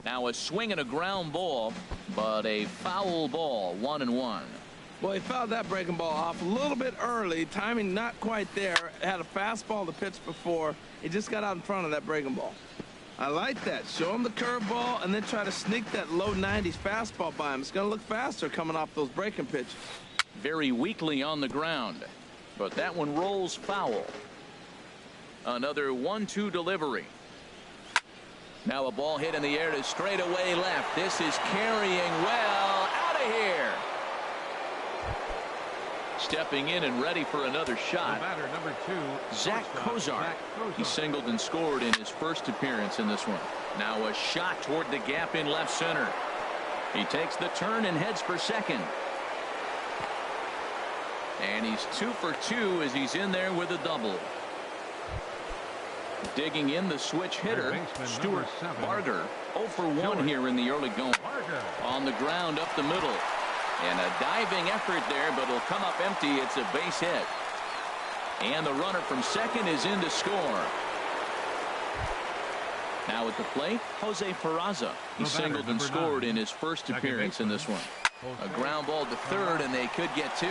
Now a swing and a ground ball, but a foul ball. 1-1. Well, he fouled that breaking ball off a little bit early. Timing not quite there. Had a fastball to pitch before. He just got out in front of that breaking ball. I like that. Show him the curveball and then try to sneak that low 90s fastball by him. It's going to look faster coming off those breaking pitches. Very weakly on the ground, but that one rolls foul. Another 1-2 delivery. Now a ball hit in the air to straightaway left. This is carrying well. Out of here. Stepping in and ready for another shot. Batter number 2, Zach Kozar. He singled and scored in his first appearance in this one. Now a shot toward the gap in left center. He takes the turn and heads for second. And he's 2 for 2 as he's in there with a double. Digging in the switch hitter, Stuart Barger. 0 for 1 here in the early going. On the ground up the middle. And a diving effort there, but it'll come up empty. It's a base hit. And the runner from second is in to score. Now at the plate, Jose Peraza. He singled and scored in his first appearance in this one. A ground ball to third, and they could get 2.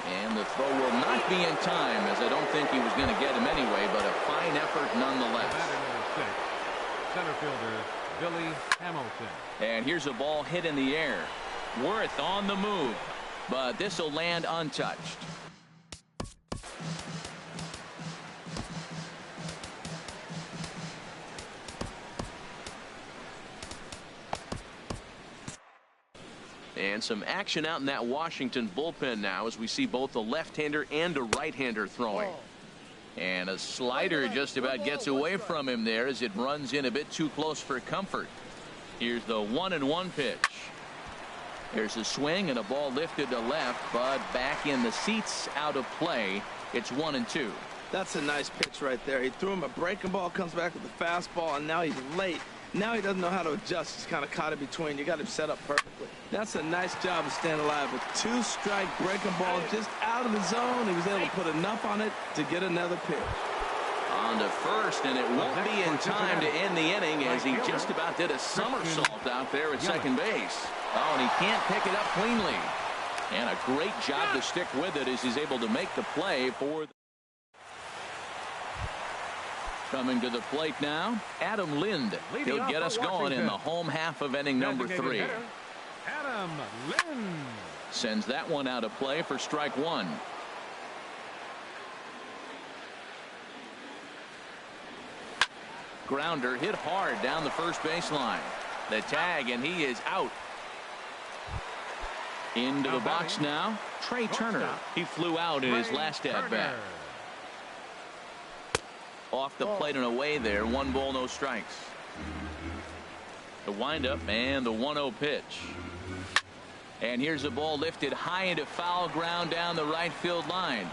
And the throw will not be in time, as I don't think he was going to get him anyway, but a fine effort nonetheless. Center fielder Billy Hamilton. And here's a ball hit in the air. Worth on the move, but this will land untouched. And some action out in that Washington bullpen now as we see both a left-hander and a right-hander throwing. And a slider just about gets away from him there as it runs in a bit too close for comfort. Here's the 1-1 pitch. There's a swing and a ball lifted to left, but back in the seats, out of play. It's 1-2. That's a nice pitch right there. He threw him a breaking ball, comes back with the fastball, and now he's late. Now he doesn't know how to adjust. He's kind of caught in between. You got him set up perfectly. That's a nice job of staying alive. A 2-strike breaking ball just out of the zone. He was able to put enough on it to get another pitch. On to first, and it won't be in time to end the inning as he just about did a somersault out there at second base. Oh, and he can't pick it up cleanly. And a great job to stick with it as he's able to make the play for the... Coming to the plate now, Adam Lind. He'll get us going in the home half of inning number 3. Adam Lind sends that one out of play for strike 1. Grounder hit hard down the first baseline. The tag, and he is out. Into the box now, Trey Turner. He flew out in his last at bat. Off the plate and away there. 1 ball, no strikes. The windup and the 1-0 pitch. And here's a ball lifted high into foul ground down the right field line.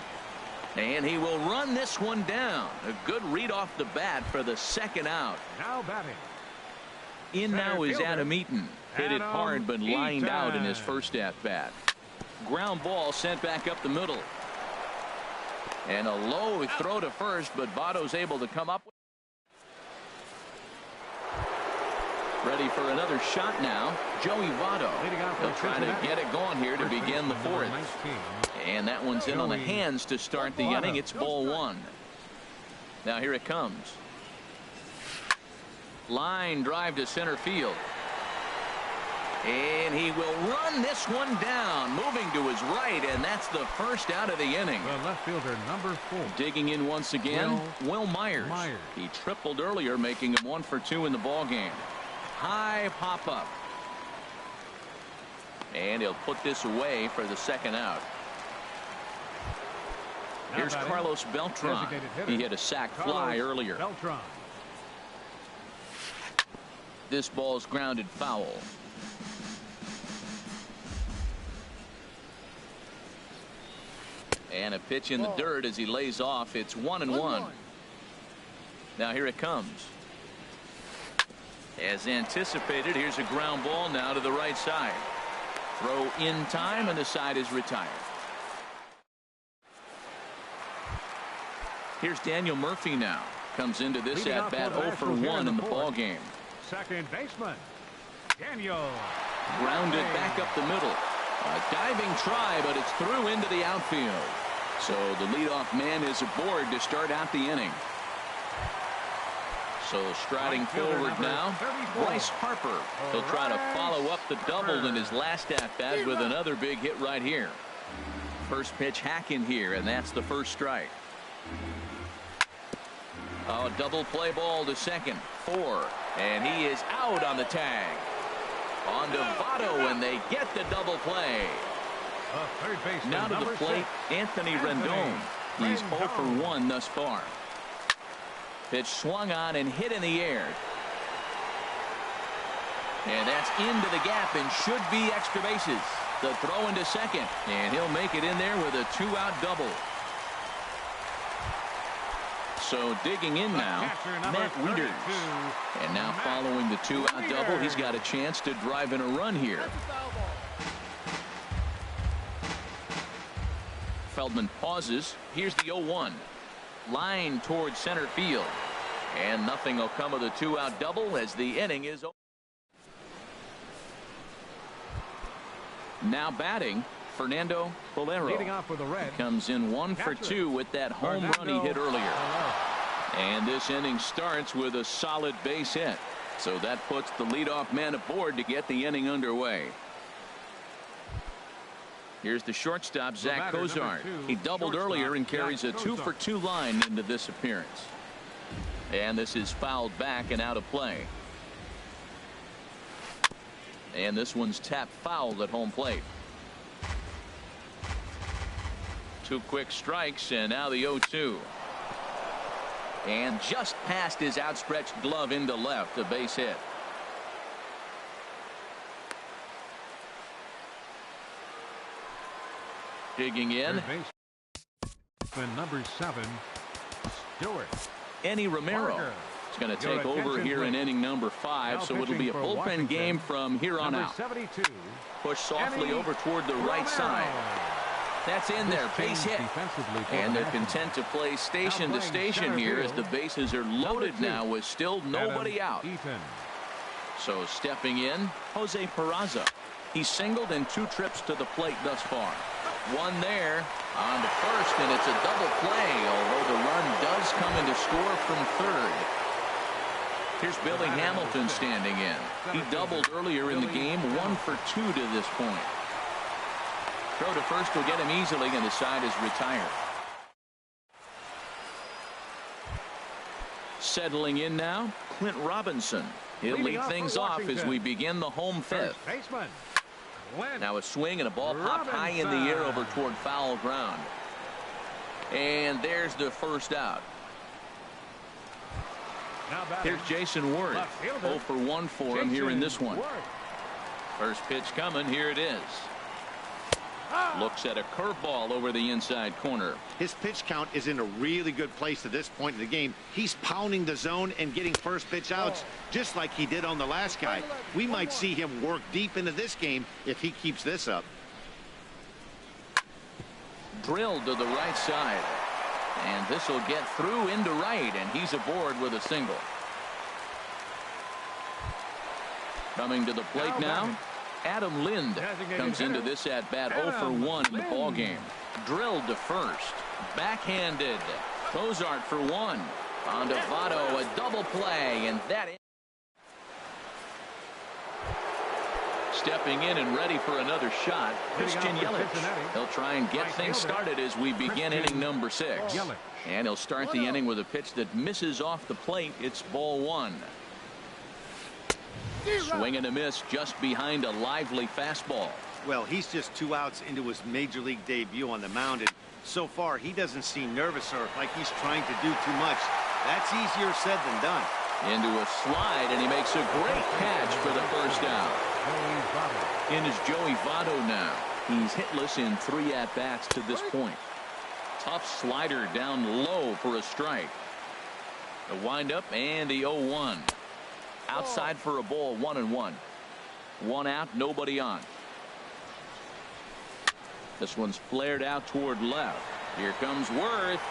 And he will run this one down. A good read off the bat for the second out. now batting. In now is Adam Eaton. Hit it hard but lined out in his first at bat. Ground ball sent back up the middle. And a low throw to first, but Votto's able to come up. Ready for another shot now. Joey Votto. He'll try to get it going here to begin the 4th. And that one's in on the hands to start the inning. It's ball 1. Now here it comes. Line drive to center field. And he will run this one down, moving to his right, and that's the first out of the inning. The left fielder, number 4. Digging in once again, Will Myers. He tripled earlier, making him 1 for 2 in the ball game. High pop up. And he'll put this away for the second out. Here's Carlos Beltran. He hit a sac fly earlier. Beltran. This ball's grounded foul. And a pitch in the dirt as he lays off. It's 1-1. Now here it comes. As anticipated, here's a ground ball now to the right side. Throw in time, and the side is retired. Here's Daniel Murphy now. Comes into this at bat 0 for 1 in the ball game. Second baseman, Daniel. Grounded back up the middle. A diving try, but it's through into the outfield. So the leadoff man is aboard to start out the inning. So striding forward now, Bryce Harper. He'll try to follow up the double in his last at-bat with another big hit right here. First pitch hacking here, and that's the first strike. Oh, double play ball to second. 4. And he is out on the tag. On to Votto, and they get the double play. Now to the plate, Anthony Rendon. He's 0 for 1 thus far. Pitch swung on and hit in the air. And that's into the gap and should be extra bases. The throw into second, and he'll make it in there with a 2-out double. So digging in now, Matt Wieters. And now following the 2-out double, he's got a chance to drive in a run here. Feldman pauses. Here's the 0-1. Line towards center field. And nothing will come of the 2-out double as the inning is over. Now batting, Fernando Bolero. Leading off with the red. Comes in 1 for 2 with that home run he hit earlier. And this inning starts with a solid base hit. So that puts the leadoff man aboard to get the inning underway. Here's the shortstop, Zach Cozart. He doubled earlier and carries a 2 for 2 line into this appearance. And this is fouled back and out of play. And this one's tapped foul at home plate. 2 quick strikes, and now the 0-2. And just past his outstretched glove into left, a base hit. Digging in. Number 7, Stewart. Enny Romero is going to take over here in inning number 5, so it'll be a bullpen game from here on out. 72. Push softly over toward the right side. That's in there, base hit. And they're content to play station to station here as the bases are loaded now with still nobody out. So stepping in, Jose Peraza. He's singled in 2 trips to the plate thus far. 1 there on to first, and it's a double play, although the run does come in to score from third. Here's Billy Hamilton standing in. He doubled earlier in the game, 1 for 2 to this point. Throw to first will get him easily, and the side is retired. Settling in now, Clint Robinson. He'll lead things off as we begin the home 5th. Now a swing and a ball popped high in the air over toward foul ground. And there's the first out. Here's Jason Worth. 0 for 1 for him here in this one. First pitch coming. Here it is. Looks at a curveball over the inside corner. His pitch count is in a really good place at this point in the game. He's pounding the zone and getting first pitch outs just like he did on the last guy. We might see him work deep into this game if he keeps this up. Drilled to the right side. And this will get through into right, and he's aboard with a single. Coming to the plate now, Adam Lind comes into this at bat 0 for 1 in the ball game. Drilled to first. Backhanded. Cozart for 1. On to Votto, a double play, and that is. Stepping in and ready for another shot, Christian Yelich. He'll try and get things started as we begin inning number 6. And he'll start the inning with a pitch that misses off the plate. It's ball 1. Swing and a miss just behind a lively fastball. Well, he's just 2 outs into his major league debut on the mound, and so far he doesn't seem nervous or like he's trying to do too much. That's easier said than done. Into a slide, and he makes a great catch for the first out. In is Joey Votto now. He's hitless in 3 at-bats to this point. Tough slider down low for a strike. The windup and the 0-1. Outside for a ball, 1-1. 1 out, nobody on. This one's flared out toward left. Here comes Worth.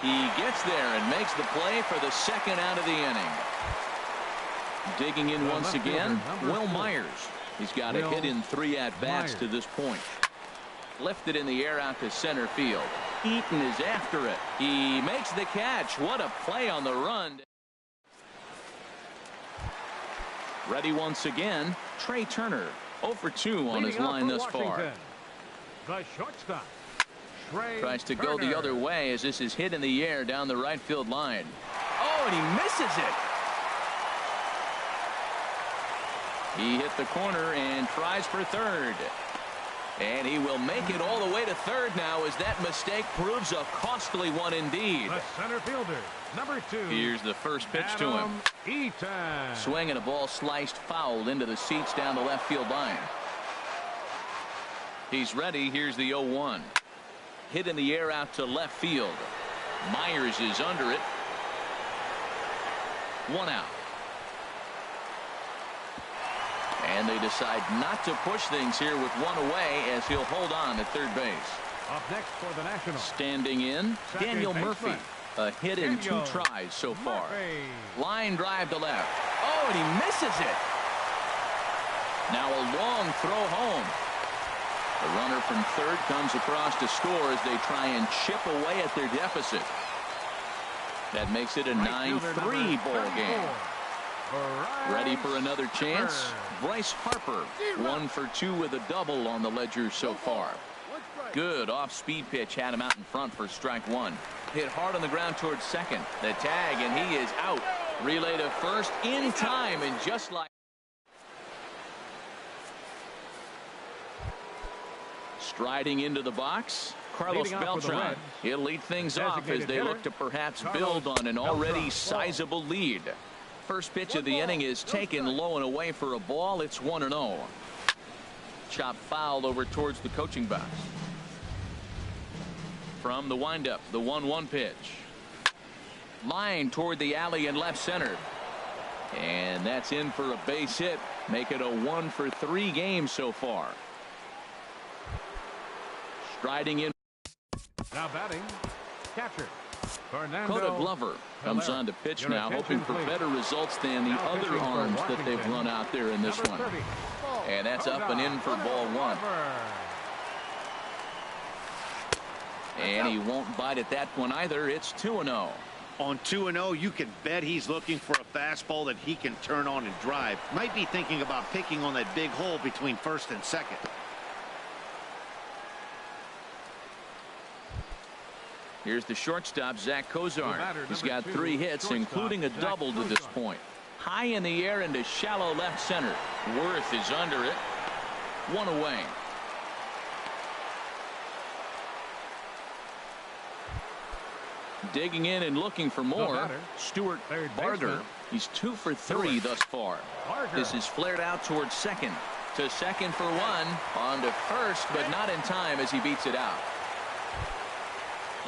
He gets there and makes the play for the second out of the inning. Digging in once again, Will Myers. He's got a hit in 3 at-bats to this point. Lifted in the air out to center field. Eaton is after it. He makes the catch. What a play on the run. Ready once again, Trey Turner. 0 for 2 on his line thus far. The shortstop, Trey Tries to Turner. go the other way as this is hit in the air down the right field line. Oh, and he misses it. He hit the corner and tries for third. And he will make it all the way to third now as that mistake proves a costly one indeed. The center fielder, number 2. Here's the first pitch to him. Eaton. Swing and a ball sliced foul into the seats down the left field line. He's ready. Here's the 0-1. Hit in the air out to left field. Myers is under it. 1 out. And they decide not to push things here with 1 away as he'll hold on at third base. Up next for the Nationals. Standing in, Daniel Murphy. A hit in 2 tries so far. Line drive to left. Oh, and he misses it. Now a long throw home. The runner from third comes across to score as they try and chip away at their deficit. That makes it a 9-3 ball game. Ready for another chance? Bryce Harper, 1 for 2 with a double on the ledger so far. Good off-speed pitch had him out in front for strike 1. Hit hard on the ground towards second. The tag, and he is out. Relay to first in time, and just like striding into the box, Carlos Beltran. He'll lead things off as they look to perhaps build on an already sizable lead. First pitch of the inning is taken low and away for a ball. It's 1-0. Chop foul over towards the coaching box. From the windup, the 1-1 pitch. Line toward the alley in left center. And that's in for a base hit. Make it a 1 for 3 game so far. Striding in. Now batting, catcher Fernando Coda Glover comes on to pitch now, hoping for better results than the other arms that they've run out there in this one. And that's up and in for ball 1. And he won't bite at that one either. It's 2-0. On 2-0, you can bet he's looking for a fastball that he can turn on and drive. Might be thinking about picking on that big hole between first and second. Here's the shortstop, Zach Kozar. He's got 3 hits, including a double to this point. High in the air into shallow left center. Worth is under it. 1 away. Digging in and looking for more. Stuart Barger. He's 2 for 3 thus far. This is flared out towards second. To second for 1. On to first, but not in time as he beats it out.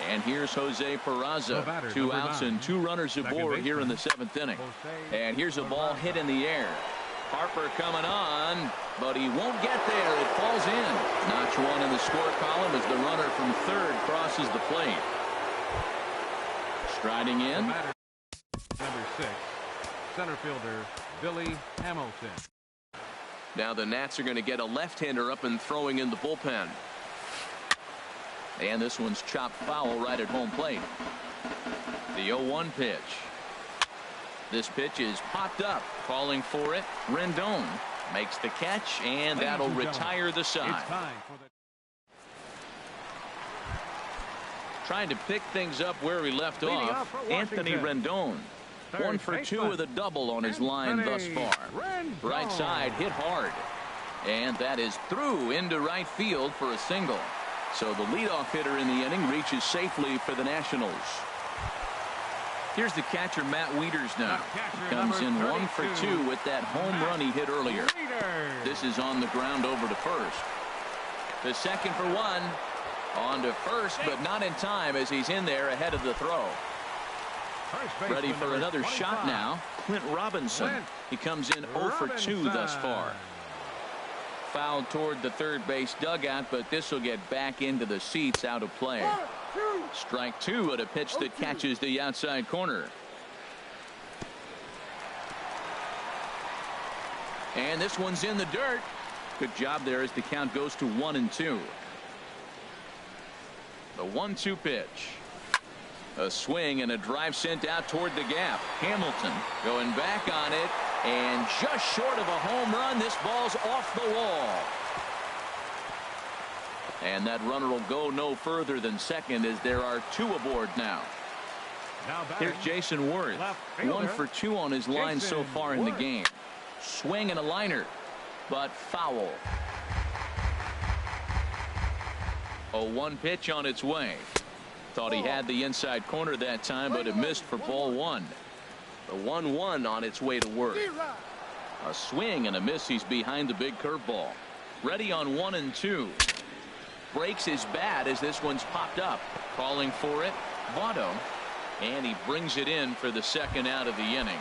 And here's Jose Peraza. 2 outs and 2 runners aboard here in the 7th inning. And here's a ball hit in the air. Harper coming on, but he won't get there. It falls in. Notch 1 in the score column as the runner from third crosses the plate. Striding in. Number 6, center fielder Billy Hamilton. Now the Nats are going to get a left-hander up and throwing in the bullpen. And this one's chopped foul right at home plate. The 0-1 pitch. This pitch is popped up. Calling for it. Rendon makes the catch, and that'll retire the side. Trying to pick things up where he left off. Anthony Rendon. 1 for 2 with a double on his line thus far. Right side hit hard. And that is through into right field for a single. So the leadoff hitter in the inning reaches safely for the Nationals. Here's the catcher, Matt Wieters now. He comes in 1 for 2 with that home run he hit earlier. This is on the ground over to first. The second for 1. On to first, but not in time as he's in there ahead of the throw. Ready for another shot now. Clint Robinson. He comes in 0 for 2 thus far. Fouled toward the third base dugout, but this will get back into the seats, out of play. Strike 2 at a pitch that catches the outside corner. And this one's in the dirt. Good job there as the count goes to 1-2. The 1-2 pitch. A swing and a drive sent out toward the gap. Hamilton going back on it, and just short of a home run. This ball's off the wall. And that runner will go no further than second as there are 2 aboard now. Here's Jason Worth. 1 for 2 on his line so far in the game. Swing and a liner, but foul. 0-1 pitch on its way. Thought he had the inside corner that time, but it missed for ball 1. The 1-1 on its way to work. A swing and a miss. He's behind the big curveball. Ready on 1-2. Breaks his bat as this one's popped up. Calling for it, Votto. And he brings it in for the second out of the inning.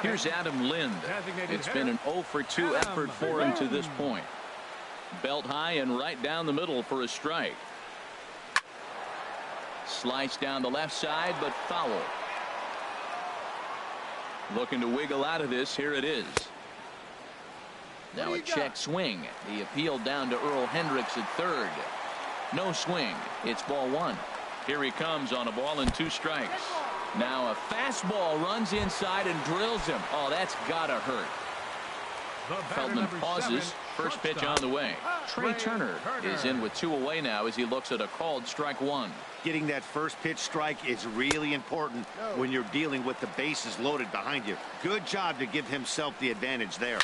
Here's Adam Lind. It's been an 0 for 2 effort for him to this point. Belt high and right down the middle for a strike. Slice down the left side, but foul. Looking to wiggle out of this. Here it is. Now a check swing. The appeal down to Earl Hendricks at third. No swing. It's ball 1. Here he comes on a ball and 2 strikes. Now a fastball runs inside and drills him. Oh, that's gotta hurt. Feldman pauses. First pitch on the way. Trey Turner is in with 2 away now as he looks at a called strike 1. Getting that first pitch strike is really important when you're dealing with the bases loaded behind you. Good job to give himself the advantage there.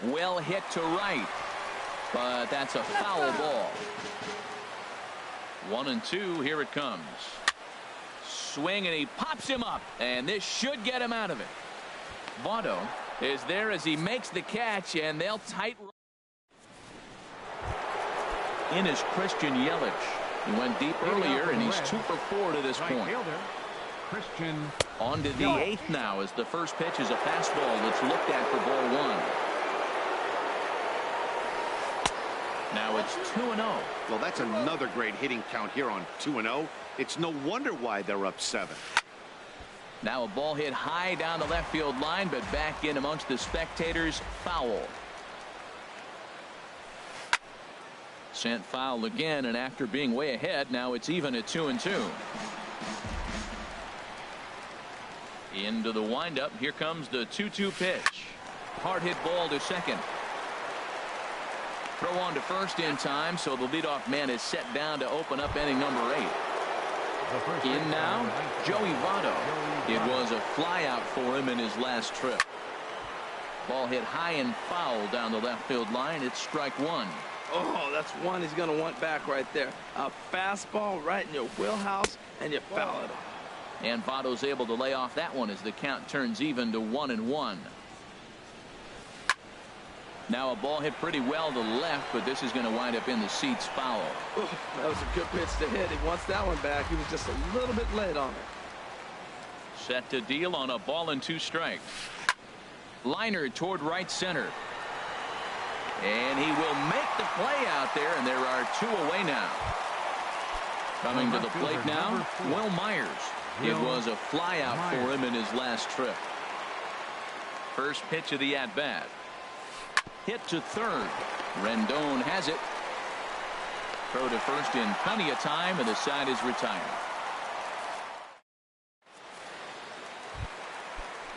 Well hit to right, but that's a foul ball. 1-2. Here it comes. Swing, and he pops him up, and this should get him out of it. Votto is there as he makes the catch, and they'll tight. In is Christian Yelich. He went deep earlier, and he's 2 for 4 to this point. On to the 8th now as the first pitch is a fastball that's looked at for ball 1. Now it's 2-0. Well, that's another great hitting count here on 2-0. It's no wonder why they're up 7. Now a ball hit high down the left field line, but back in amongst the spectators. Foul. Sent foul again, and after being way ahead, now it's even at 2-2. Into the windup. Here comes the 2-2 pitch. Hard hit ball to second. Throw on to first in time, so the leadoff man is set down to open up inning number 8. In now, Joey Votto. It was a fly out for him in his last trip. Ball hit high and foul down the left field line. It's strike 1. Oh, that's one he's going to want back right there. A fastball right in your wheelhouse, and you foul it. And Votto's able to lay off that one as the count turns even to 1-1. Now a ball hit pretty well to the left, but this is going to wind up in the seats. Foul. Oh, that was a good pitch to hit. He wants that one back. He was just a little bit late on it. Set to deal on a ball and 2 strikes. Liner toward right center. And he will make the play out there, and there are 2 away now. Coming to the plate now, Will Myers. It was a fly out for him in his last trip. First pitch of the at-bat. Hit to third. Rendon has it. Throw to first in plenty of time, and the side is retired.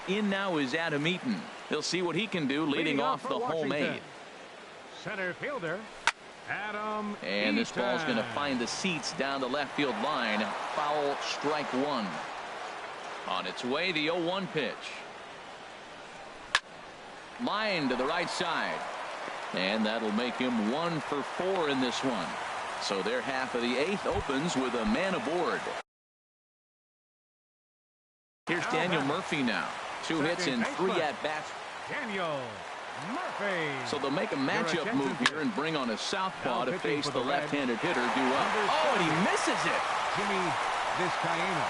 In now is Adam Eaton. He'll see what he can do leading off the home 8. Center fielder Adam And this ball's going to find the seats down the left field line. Foul, strike 1. On its way, the 0-1 pitch. Line to the right side. And that'll make him 1 for 4 in this one. So their half of the 8th opens with a man aboard. Here's Daniel Murphy now. 2 hits and 3 at-bats. Daniel Murphy. So they'll make a matchup move here and bring on a southpaw to face the left-handed hitter due up. Oh, and he misses it. Jimmy Vizcaíno.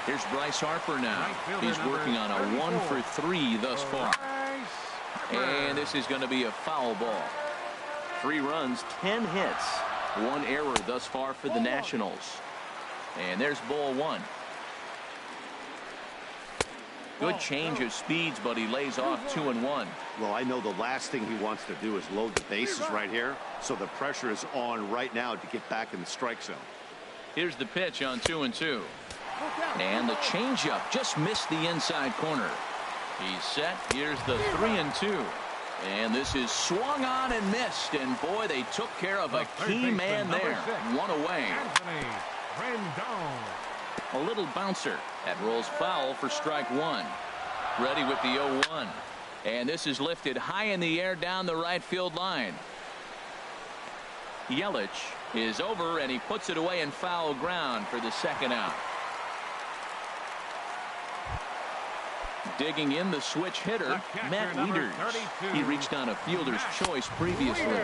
Here's Bryce Harper now. He's working on a 1 for 3 thus far. And this is going to be a foul ball. 3 runs, 10 hits, 1 error thus far for the Nationals. And there's ball 1. Good change of speeds, but he lays off 2-1. Well, I know the last thing he wants to do is load the bases right here, so the pressure is on right now to get back in the strike zone. Here's the pitch on 2-2. And the changeup just missed the inside corner. He's set. Here's the 3-2. And this is swung on and missed. And boy, they took care of a key man there. One away. A little bouncer. That rolls foul for strike one. Ready with the 0-1. And this is lifted high in the air down the right field line. Yelich is over, and he puts it away in foul ground for the second out. Digging in the switch hitter, Matt Wieters. He reached on a fielder's choice previously.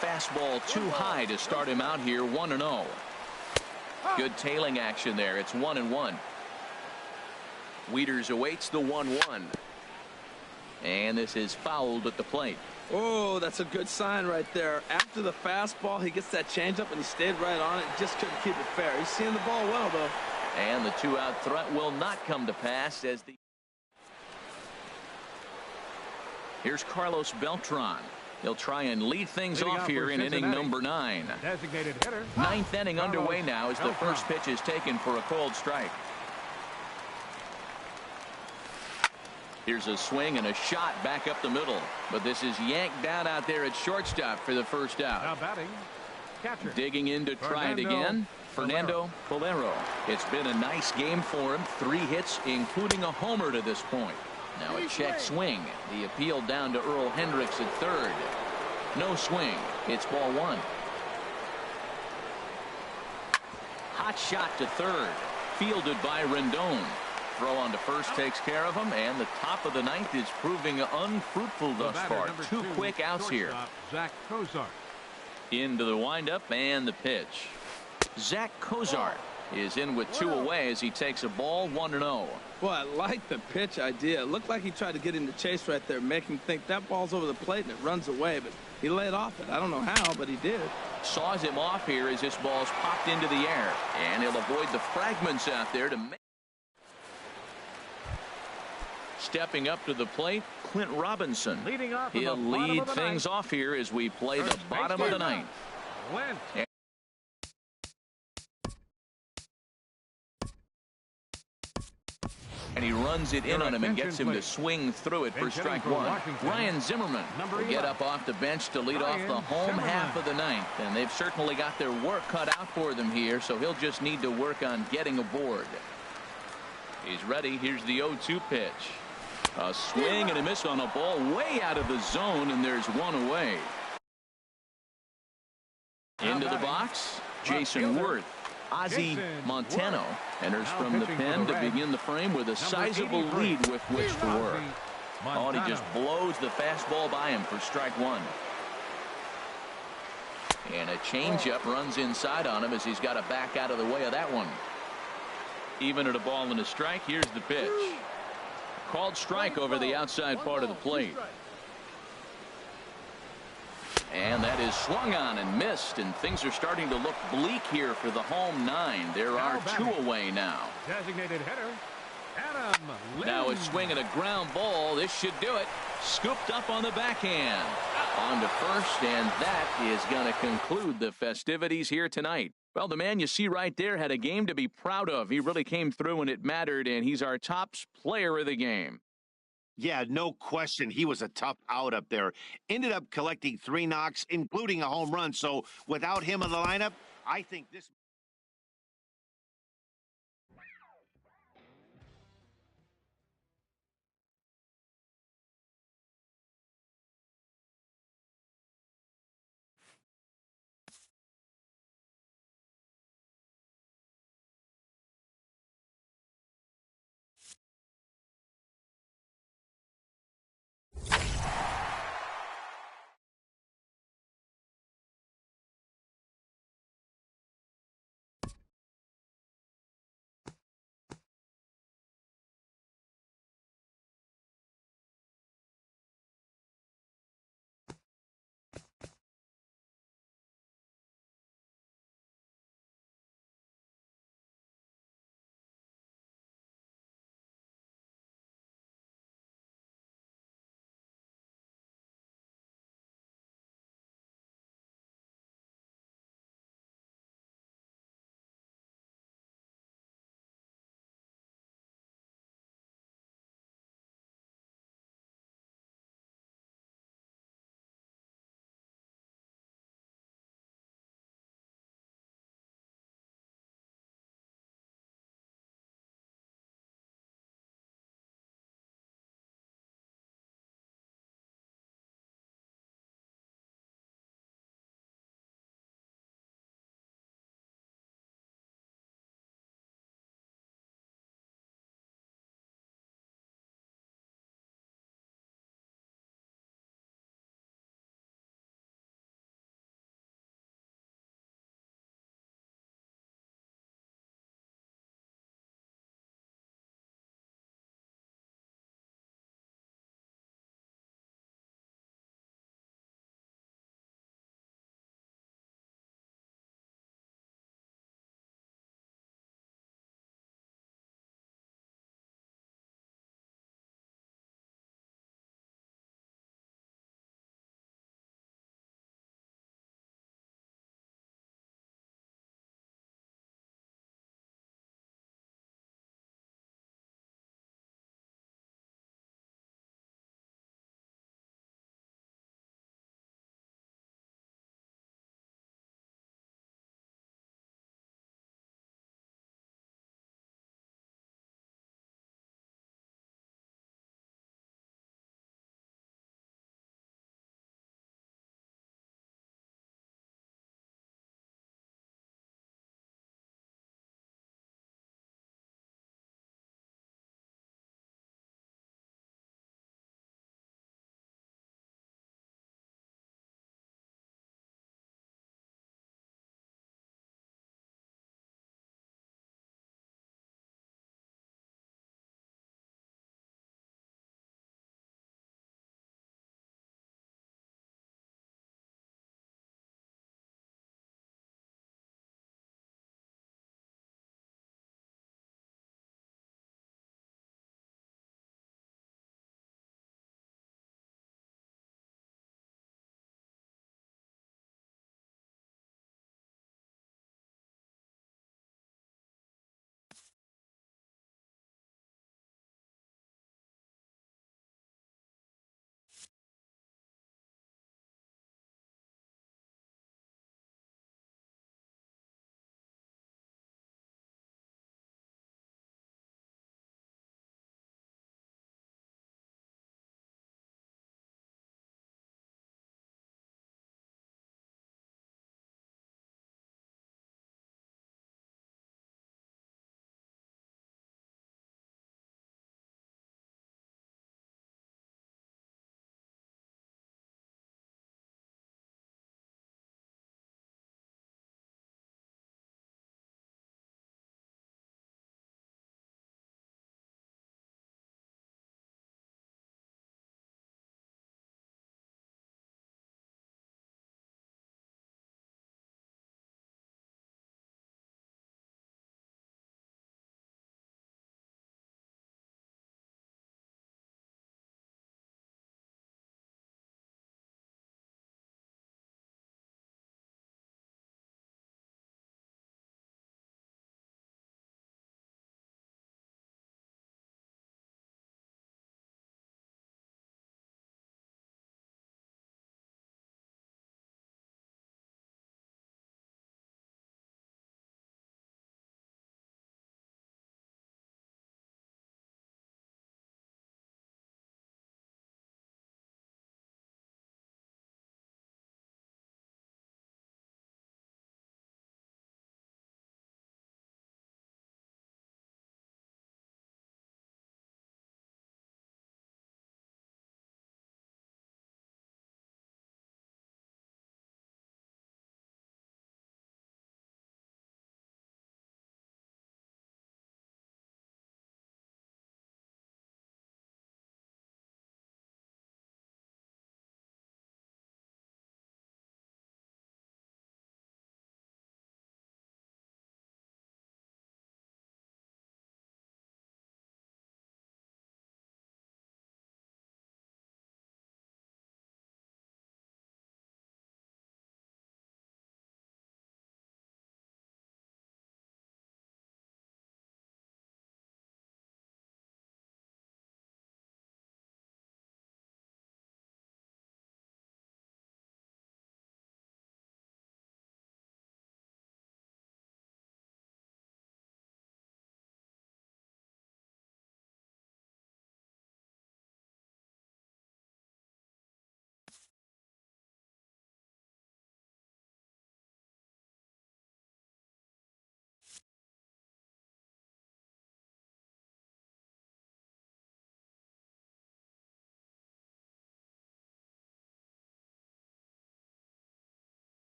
Fastball too high to start him out here, 1-0. Good tailing action there. It's 1-1. Wieters awaits the 1-1. And this is fouled at the plate. Oh, that's a good sign right there. After the fastball, he gets that changeup, and he stayed right on it. Just couldn't keep it fair. He's seeing the ball well, though. And the two-out threat will not come to pass as the... Here's Carlos Beltran. He'll try and lead things off here in inning number 9. Designated hitter. Ninth inning underway now as the first pitch is taken for a cold strike. Here's a swing and a shot back up the middle. But this is yanked down out there at shortstop for the first out. Now batting, catcher. Digging in to try it again. Fernando Bolero. It's been a nice game for him. 3 hits, including a homer to this point. Now a check swing. The appeal down to Earl Hendricks at third. No swing. It's ball 1. Hot shot to third. Fielded by Rendon. Throw on to first takes care of him, and the top of the 9th is proving unfruitful thus far. 2 quick outs here. Zach Cozart. Into the windup and the pitch. Zach Cozart is in with 2 away as he takes a ball, 1-0. Boy, I like the pitch idea. It looked like he tried to get into chase right there, make him think that ball's over the plate and it runs away, but he laid off it. I don't know how, but he did. Saws him off here as this ball's popped into the air, and he'll avoid the fragments out there to make. Stepping up to the plate, Clint Robinson. He'll lead things off here as we play the bottom of the 9th. And he runs it in on him and gets him to swing through it for strike 1. Ryan Zimmerman will get up off the bench to lead off the home half of the 9th. And they've certainly got their work cut out for them here, so he'll just need to work on getting aboard. He's ready. Here's the 0-2 pitch. A swing and a miss on a ball way out of the zone, and there's 1 away. Into the box, Jason Worth. Ozzie Montano enters from the pen to begin the frame with a sizable lead with which to work. Oh, and he just blows the fastball by him for strike 1. And a changeup runs inside on him as he's got to back out of the way of that one. Even at a ball and a strike, here's the pitch. Called strike over the outside part of the plate. And that is swung on and missed, and things are starting to look bleak here for the home 9. There are 2 away now. Designated hitter, Adam Lind. Now a swing and a ground ball. This should do it. Scooped up on the backhand. On to first, and that is going to conclude the festivities here tonight. Well, the man you see right there had a game to be proud of. He really came through when it mattered, and he's our top player of the game. Yeah, no question. He was a tough out up there. Ended up collecting 3 knocks, including a home run. So without him in the lineup, I think this...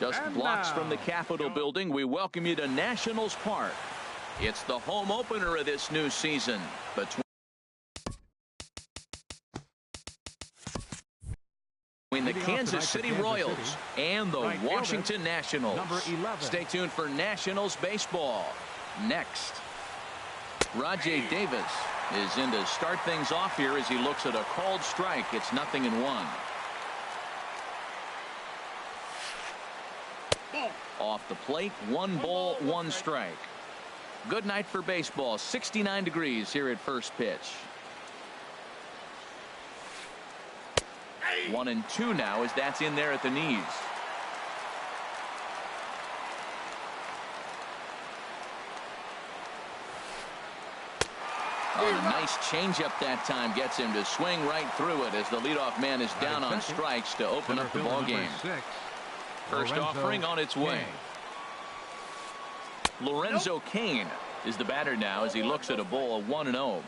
Just blocks from the Capitol building, we welcome you to Nationals Park. It's the home opener of this new season between the Kansas City Royals and the Washington Nationals. Stay tuned for Nationals baseball next. Rajay Davis is in to start things off here as he looks at a called strike. It's 0-1. Off the plate, 1 ball, 1 strike. Good night for baseball. 69 degrees here at first pitch. 1-2 now as that's in there at the knees. Oh, and a nice changeup that time gets him to swing right through it as the leadoff man is down on strikes to open up the ball game. First offering on its way. Lorenzo Cain is the batter now as he looks at a ball of 1-0.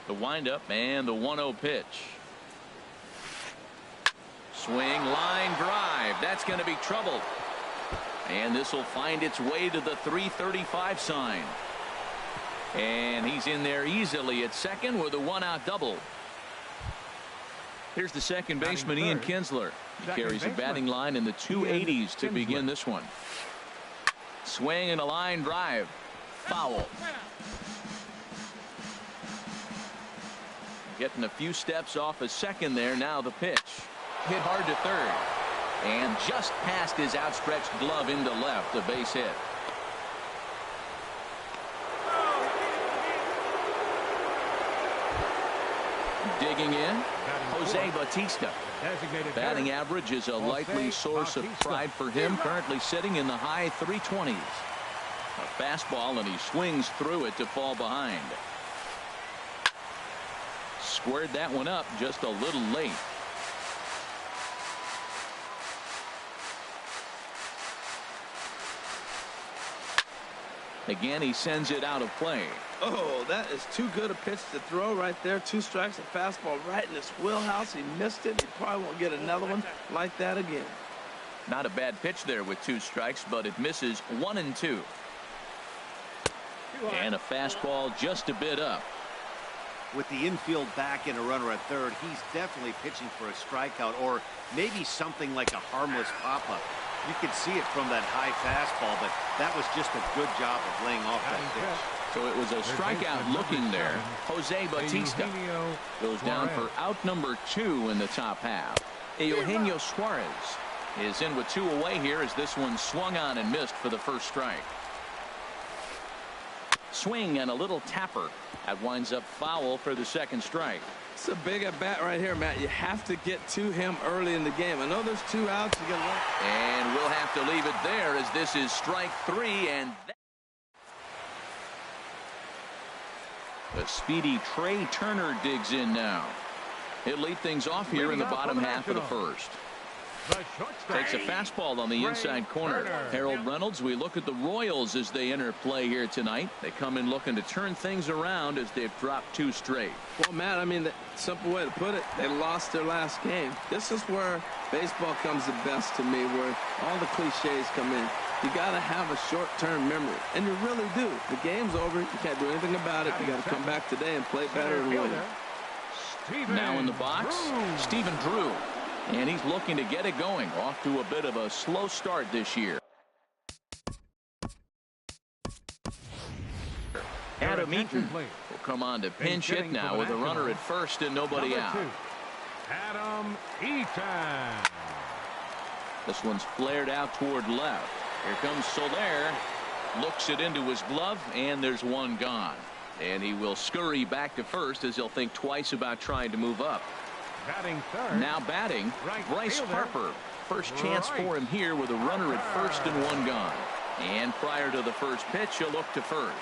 The windup and the 1-0 pitch. Swing, line drive. That's going to be trouble. And this will find its way to the 335 sign. And he's in there easily at second with a 1-out double. Here's the second baseman, Ian Kinsler. He carries a batting line in the 280s to begin this one. Swing and a line drive. Foul. Getting a few steps off a second there. Now the pitch. Hit hard to third. And just past his outstretched glove into left. A base hit. Digging in, Jose Bautista. Batting average is a likely source of pride for him. Currently sitting in the high 320s. A fastball, and he swings through it to fall behind. Squared that one up just a little late. Again, he sends it out of play. Oh, that is too good a pitch to throw right there. 2 strikes, a fastball right in his wheelhouse. He missed it. He probably won't get another one like that again. Not a bad pitch there with 2 strikes, but it misses 1-2. And a fastball just a bit up. With the infield back and a runner at third, he's definitely pitching for a strikeout or maybe something like a harmless pop-up. You could see it from that high fastball, but that was just a good job of laying off that pitch. So it was a strikeout looking there. Jose Bautista goes down for out number 2 in the top half. Eugenio Suarez is in with 2 away here as this one swung on and missed for the first strike. Swing and a little tapper. That winds up foul for the second strike. It's a big at bat right here, Matt. You have to get to him early in the game. I know there's 2 outs. You got and we'll have to leave it there as this is strike 3. And the speedy Trey Turner digs in now. He'll lead things off here in the bottom half of the first. Takes a fastball on the inside corner. Harold Reynolds, we look at the Royals as they enter play here tonight. They come in looking to turn things around as they've dropped 2 straight. Well, Matt, I mean, the simple way to put it, they lost their last game. This is where baseball comes the best to me, where all the cliches come in. You got to have a short-term memory, and you really do. The game's over. You can't do anything about it. You got to come back today and play better and win. Now in the box, Stephen Drew. And he's looking to get it going. Off to a bit of a slow start this year. Adam Eaton will come on to pinch hit now with a runner at first and nobody out. Adam Eaton. This one's flared out toward left. Here comes Soler. Looks it into his glove, and there's one gone. And he will scurry back to first as he'll think twice about trying to move up. Batting third. Now batting, Bryce Harper. First chance for him here with a runner at first and one gone. And prior to the first pitch, he'll look to first.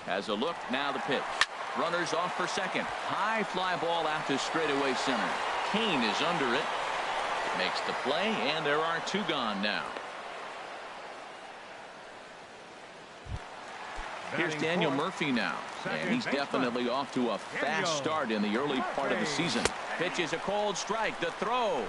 Has a look, now the pitch. Runners off for second. High fly ball out to straightaway center. Kane is under it. Makes the play, and there are 2 gone now. Here's Daniel Murphy now. And he's definitely off to a fast start in the early part of the season. Pitch is a cold strike. The throw.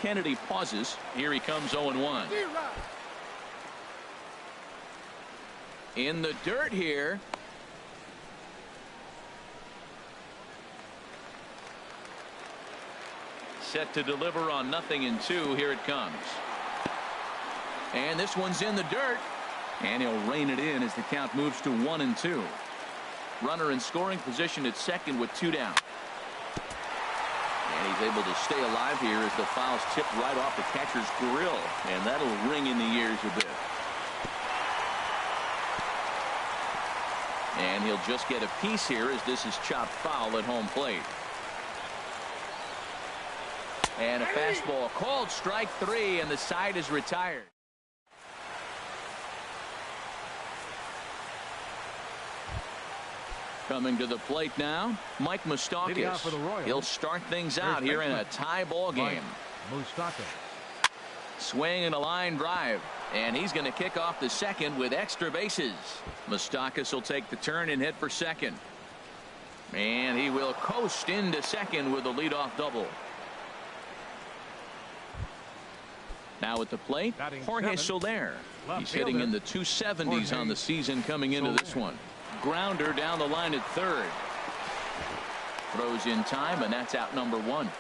Kennedy pauses. Here he comes 0-1. In the dirt here. Set to deliver on 0-2. Here it comes. And this one's in the dirt. And he'll rein it in as the count moves to 1-2. Runner in scoring position at second with 2 down. And he's able to stay alive here as the foul's tipped right off the catcher's grill. And that'll ring in the ears a bit. And he'll just get a piece here as this is chopped foul at home plate. And a fastball called strike 3, and the side is retired. Coming to the plate now, Mike Moustakas. He'll start things out here in a tie ball game. Swing and a line drive, and he's going to kick off the second with extra bases. Moustakas will take the turn and hit for second. And he will coast into second with a leadoff double. Now at the plate, Jorge Soler. He's hitting in the 270s on the season coming into this one. Grounder down the line at third. Throws in time, and that's out number 1.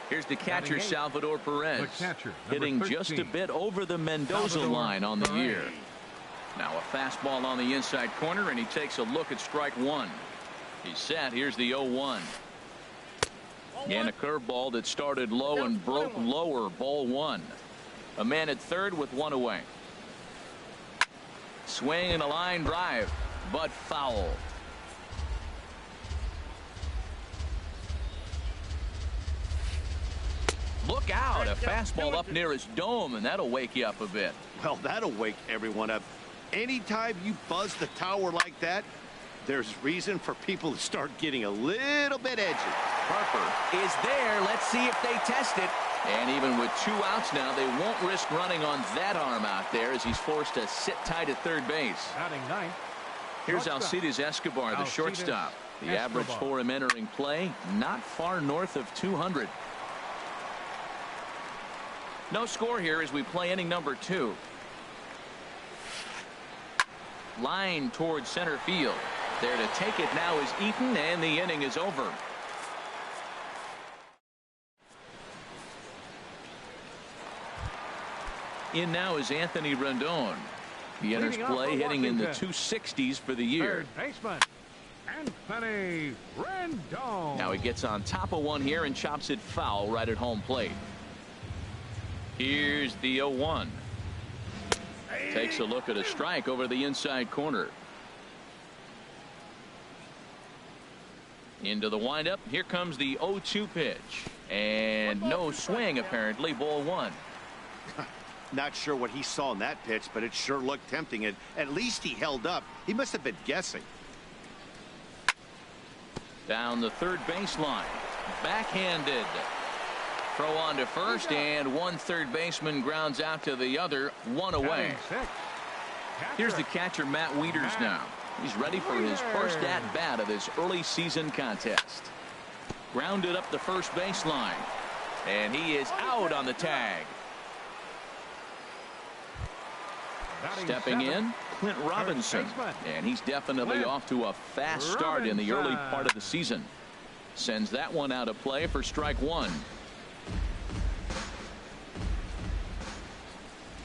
Here's the catcher, Salvador Perez, hitting just a bit over the Mendoza line on the year. Now a fastball on the inside corner, and he takes a look at strike 1. He's set. Here's the 0-1. And a curveball that started low and broke lower. Ball 1. A man at third with 1 away. Swing and a line drive, but foul. Look out, a fastball up near his dome, and that'll wake you up a bit. Well, that'll wake everyone up. Anytime you buzz the tower like that, there's reason for people to start getting a little bit edgy. Harper is there. Let's see if they test it. And even with 2 outs now, they won't risk running on that arm out there as he's forced to sit tight at third base. Here's Alcides Escobar, the shortstop. The average for him entering play, not far north of 200. No score here as we play inning number 2. Line towards center field. There to take it now is Eaton, and the inning is over. In now is Anthony Rendon. He enters play hitting in the 260s for the year. Anthony Rendon. Now he gets on top of one here and chops it foul right at home plate. Here's the 0-1. Takes a look at a strike over the inside corner. Into the windup. Here comes the 0-2 pitch. And no swing apparently. Ball 1. Not sure what he saw in that pitch, but it sure looked tempting, and at least he held up. He must have been guessing. Down the third baseline. Backhanded. Throw on to first, and one third baseman grounds out to the other. 1 away. Here's the catcher, Matt Wieters now. He's ready for his first at-bat of this early season contest. Grounded up the first baseline. And he is out on the tag. Stepping in, Clint Robinson, and he's definitely off to a fast start in the early part of the season. Sends that one out of play for strike 1.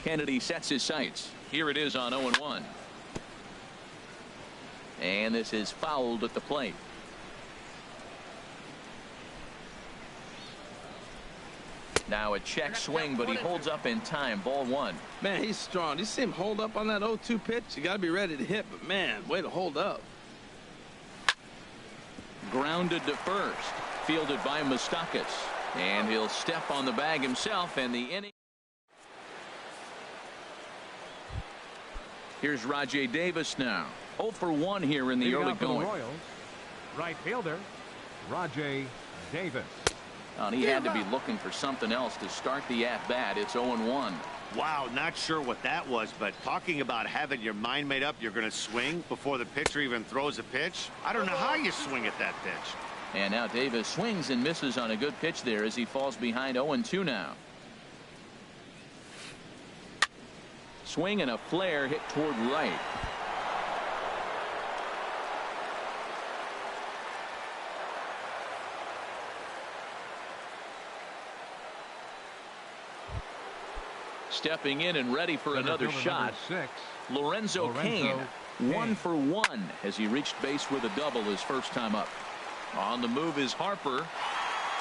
Kennedy sets his sights. Here it is on 0-1. And this is fouled at the plate. Now a check swing, but he holds up in time. Ball 1. Man, he's strong. You see him hold up on that 0-2 pitch? You got to be ready to hit, but man, way to hold up. Grounded to first. Fielded by Moustakas. And he'll step on the bag himself, and the inning. Here's Rajay Davis now. 0 for 1 here in the early going. Royals, right fielder, Rajay Davis. And he had to be looking for something else to start the at-bat. It's 0-1. Wow, not sure what that was, but talking about having your mind made up you're going to swing before the pitcher even throws a pitch. I don't know how you swing at that pitch. And now Davis swings and misses on a good pitch there as he falls behind 0-2 now. Swing and a flare hit toward right. Stepping in and ready for another shot. Lorenzo Cain, 1 for 1 as he reached base with a double his first time up. On the move is Harper.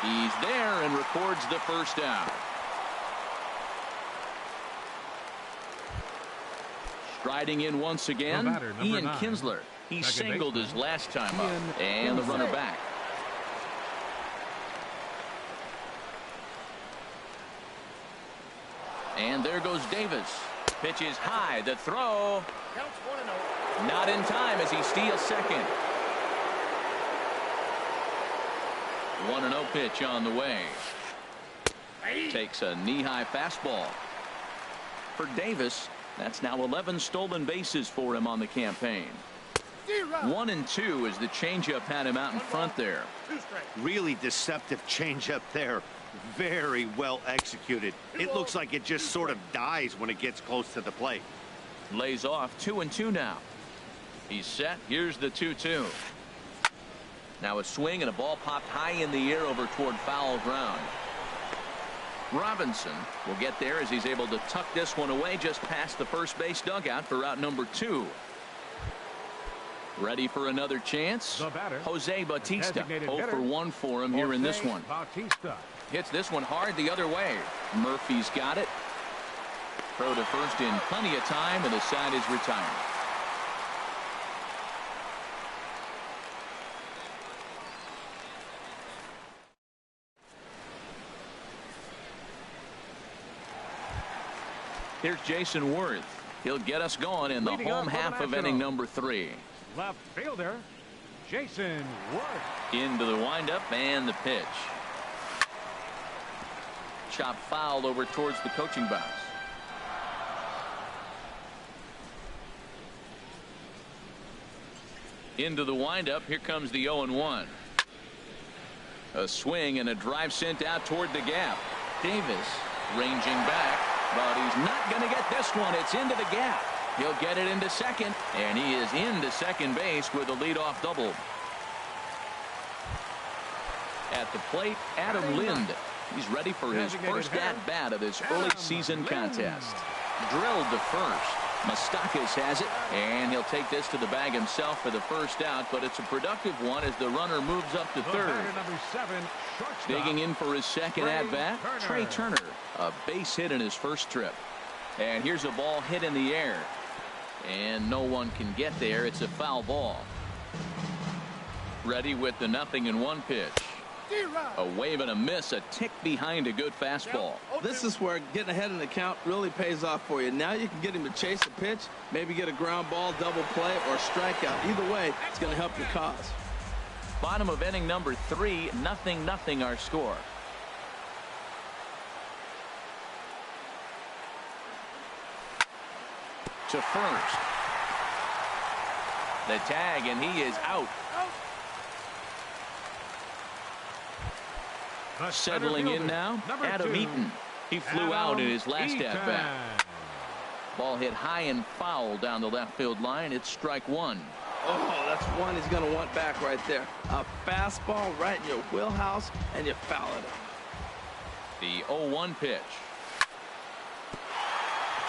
He's there and records the first out. Striding in once again, Ian Kinsler. He singled his last time up. And the runner back. And there goes Davis. Pitch is high. The throw. Not in time as he steals second. 1-0 pitch on the way. Takes a knee-high fastball. For Davis, that's now 11 stolen bases for him on the campaign. 1-2 as the changeup had him out in front there. Really deceptive changeup there. Very well executed. It looks like it just sort of dies when it gets close to the plate. Lays off. 2-2 now. He's set. Here's the 2-2. Now a swing and a ball popped high in the air over toward foul ground. Robinson will get there as he's able to tuck this one away just past the first base dugout for out number 2. Ready for another chance. Jose Bautista. 0 for 1 for him here in this one. Hits this one hard the other way. Murphy's got it. Throw to first in plenty of time, and the side is retired. Here's Jason Worth. He'll get us going in the home half of inning number 3. Left fielder, Jason Worth. Into the windup and the pitch. Chop fouled over towards the coaching box. Into the windup. Here comes the 0-1. A swing and a drive sent out toward the gap. Davis ranging back, but he's not going to get this one. It's into the gap. He'll get it into second, and he is into second base with a leadoff double. At the plate, Adam Lind. He's ready for his first at-bat of this early season contest. Drilled to first. Moustakas has it, and he'll take this to the bag himself for the first out, but it's a productive one as the runner moves up to third. Digging in for his second at-bat, Trey Turner. A base hit in his first trip. And here's a ball hit in the air. And no one can get there. It's a foul ball. Ready with the 0-1 pitch. A wave and a miss, a tick behind a good fastball. This is where getting ahead in the count really pays off for you. Now you can get him to chase a pitch, maybe get a ground ball, double play, or strikeout. Either way, it's going to help your cause. Bottom of inning number 3, 0-0 our score. To first. The tag, and he is out. Settling in now, Adam Eaton. He flew out in his last at-bat. Ball hit high and foul down the left field line. It's strike 1. Oh, that's one he's going to want back right there. A fastball right in your wheelhouse, and you foul it. The 0-1 pitch.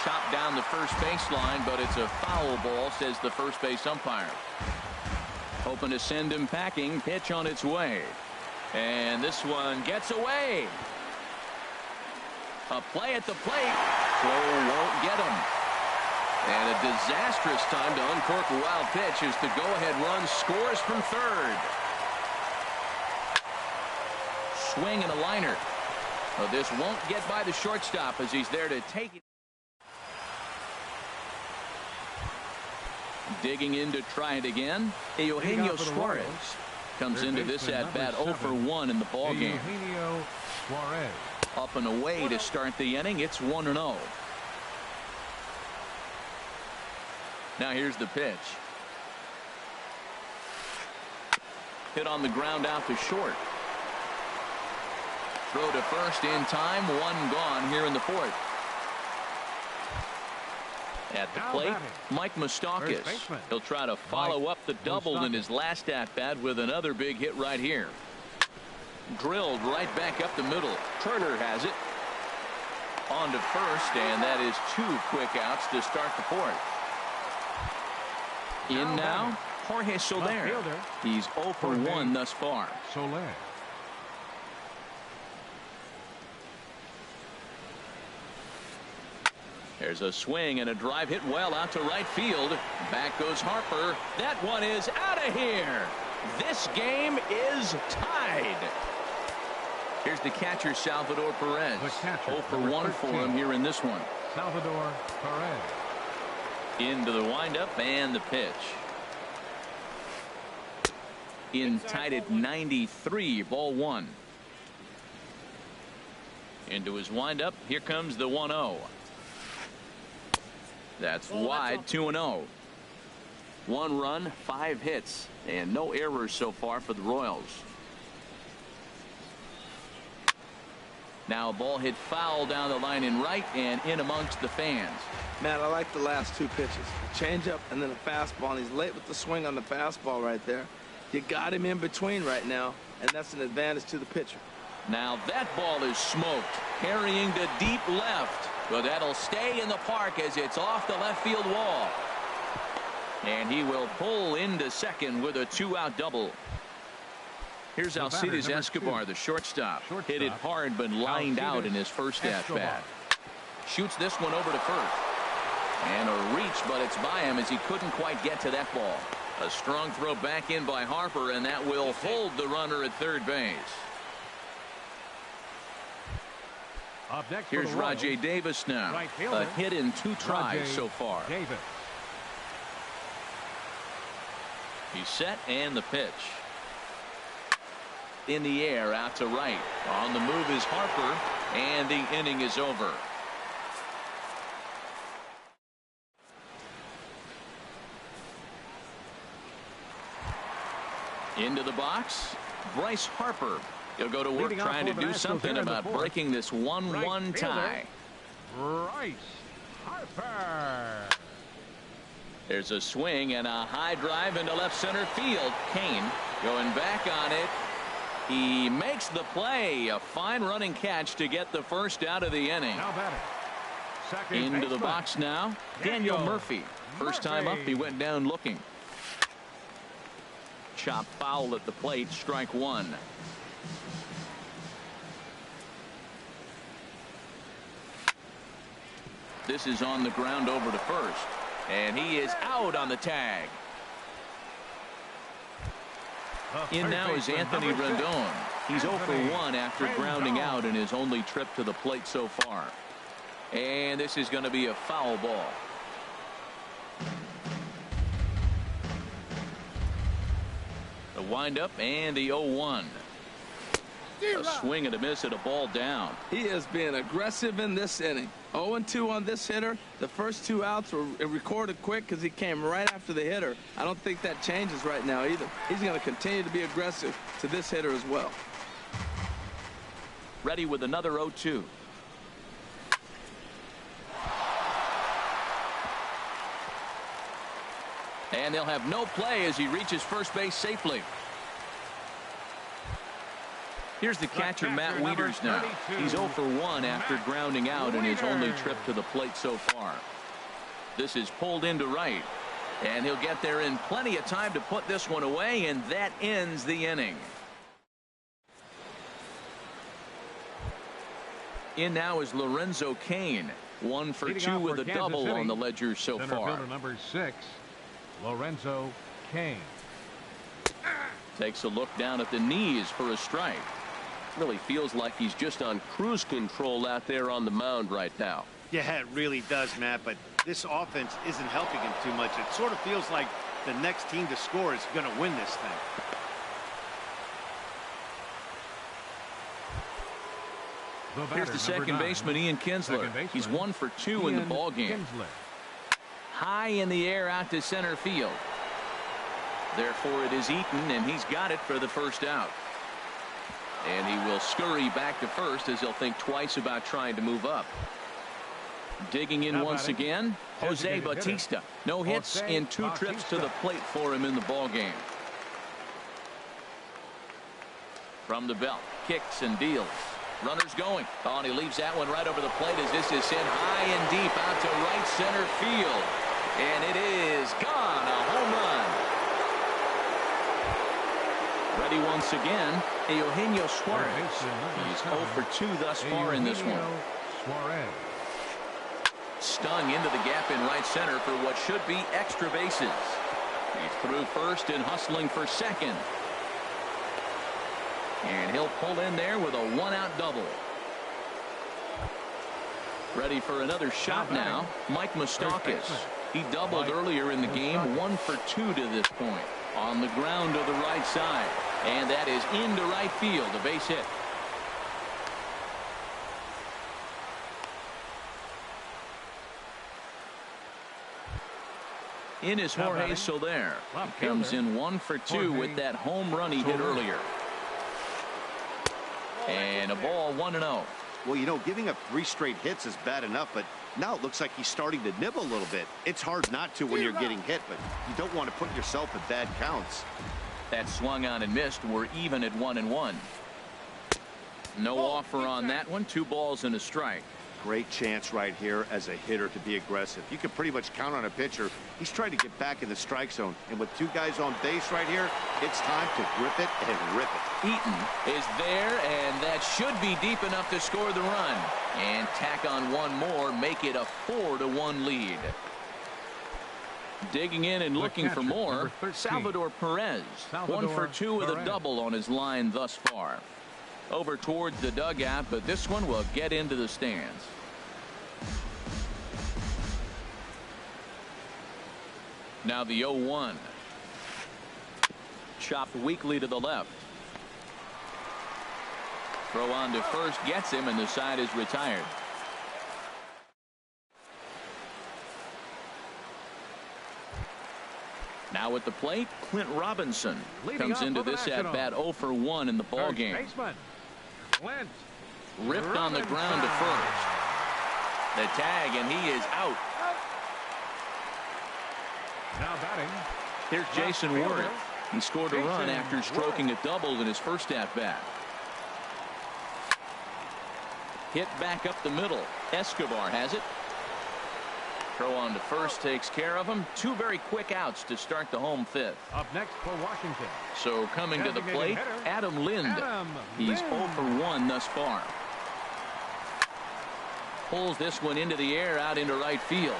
Chopped down the first baseline, but it's a foul ball, says the first base umpire. Hoping to send him packing. Pitch on its way. And this one gets away. A play at the plate. Crow won't get him. And a disastrous time to uncork a wild pitch as the go-ahead run scores from third. Swing and a liner. Well, this won't get by the shortstop as he's there to take it. Digging in to try it again. Eugenio Suarez. Comes into this at-bat 0 for 1 in the ballgame. Up and away to start the inning. It's 1-0. Now here's the pitch. Hit on the ground out to short. Throw to first in time. 1 gone here in the 4th. At the plate, Mike Moustakas. He'll try to follow up the double in his last at-bat with another big hit right here. Drilled right back up the middle. Turner has it. On to first, and that is 2 quick outs to start the 4th. In now, Jorge Soler. He's 0 for 1 thus far. Soler. There's a swing and a drive hit well out to right field. Back goes Harper. That one is out of here. This game is tied. Here's the catcher, Salvador Perez. 0 for 1 for him here in this one. Salvador Perez. Into the windup and the pitch. In tied at 93, ball 1. Into his windup. Here comes the 1-0. That's wide, 2-0. 1 run, 5 hits, and no errors so far for the Royals. Now a ball hit foul down the line in right and in amongst the fans. Matt, I like the last 2 pitches. A changeup and then a fastball, and he's late with the swing on the fastball right there. You got him in between right now, and that's an advantage to the pitcher. Now that ball is smoked, carrying to deep left, but that'll stay in the park as it's off the left field wall. And he will pull into second with a 2-out double. Here's Alcides Escobar, the shortstop. Hit it hard but lined out in his first at-bat. Shoots this one over to first. And a reach, but it's by him as he couldn't quite get to that ball. A strong throw back in by Harper, and that will hold the runner at third base. Here's Rajay Davis now. A hit in 2 tries so far. He's set, and the pitch. In the air, out to right. On the move is Harper, and the inning is over. Into the box, Bryce Harper. He'll go to work trying to do something about breaking this 1-1 tie. Bryce Harper. There's a swing and a high drive into left center field. Kane going back on it. He makes the play. A fine running catch to get the first out of the inning. Into the box now, Daniel Murphy. First time up, he went down looking. Chop foul at the plate, strike 1. This is on the ground over to first, and he is out on the tag. In now is Anthony Rendon. He's 0 for 1 after grounding out in his only trip to the plate so far. And this is going to be a foul ball. The windup and the 0-1. A swing and a miss at a ball down. He is being aggressive in this inning. 0-2 on this hitter. The first 2 outs were recorded quick because he came right after the hitter. I don't think that changes right now either. He's going to continue to be aggressive to this hitter as well. Ready with another 0-2. And they'll have no play as he reaches first base safely. Here's the catcher, Matt Wieters now. He's 0 for 1 after grounding out in his only trip to the plate so far. This is pulled into right. And he'll get there in plenty of time to put this one away, and that ends the inning. In now is Lorenzo Cain. 1 for 2 with a double on the ledger so far. Number 6, Lorenzo Cain. Takes a look down at the knees for a strike. Really feels like he's just on cruise control out there on the mound right now. Yeah, it really does, Matt, but this offense isn't helping him too much. It sort of feels like the next team to score is going to win this thing. Here's the second baseman, Ian Kinsler. He's 1 for 2 in the ball game. High in the air out to center field. Therefore, it is Eaton, and he's got it for the first out. And he will scurry back to first as he'll think twice about trying to move up. Digging in once again, Jose Bautista. No hits in 2 trips to the plate for him in the ball game. From the belt, kicks and deals. Runners going. Oh, and he leaves that one right over the plate as this is sent high and deep out to right center field. And it is gone. A home run. Ready once again, Eugenio Suarez. He's 0 for 2 thus far in this one. Stung into the gap in right center for what should be extra bases. He's through first and hustling for second. And he'll pull in there with a 1-out double. Ready for another shot now, Mike Moustakas. He doubled earlier in the game, 1 for 2 to this point. On the ground to the right side. And that is into right field, a base hit. In is Jorge Soler. He comes in 1 for 2 with that home run he hit earlier. And a ball, 1-0. Well, you know, giving up 3 straight hits is bad enough, but now it looks like he's starting to nibble a little bit. It's hard not to when you're getting hit, but you don't want to put yourself in bad counts. That swung on and missed. We're even at 1-1. No offer on that one. 2 balls and a strike. Great chance right here as a hitter to be aggressive. You can pretty much count on a pitcher. He's trying to get back in the strike zone. And with 2 guys on base right here, it's time to grip it and rip it. Eaton is there, and that should be deep enough to score the run. And tack on 1 more, make it a 4-1 lead. Digging in and looking for more, Salvador Perez. 1 for 2 with a double on his line thus far. Over towards the dugout, but this one will get into the stands. Now the 0-1. Chopped weakly to the left. Throw on to first gets him, and the side is retired. Now at the plate, Clint Robinson comes into this at bat 0 for 1 in the ball game. Ripped on the ground to first. The tag, and he is out. Now batting. Here's Jason Worth. He scored a run after stroking a double in his first at bat. Hit back up the middle. Escobar has it. Throw on to first takes care of him. 2 very quick outs to start the home 5th. Up next for Washington. So coming to the plate, Adam Lind. He's 0 for 1 thus far. Pulls this one into the air out into right field.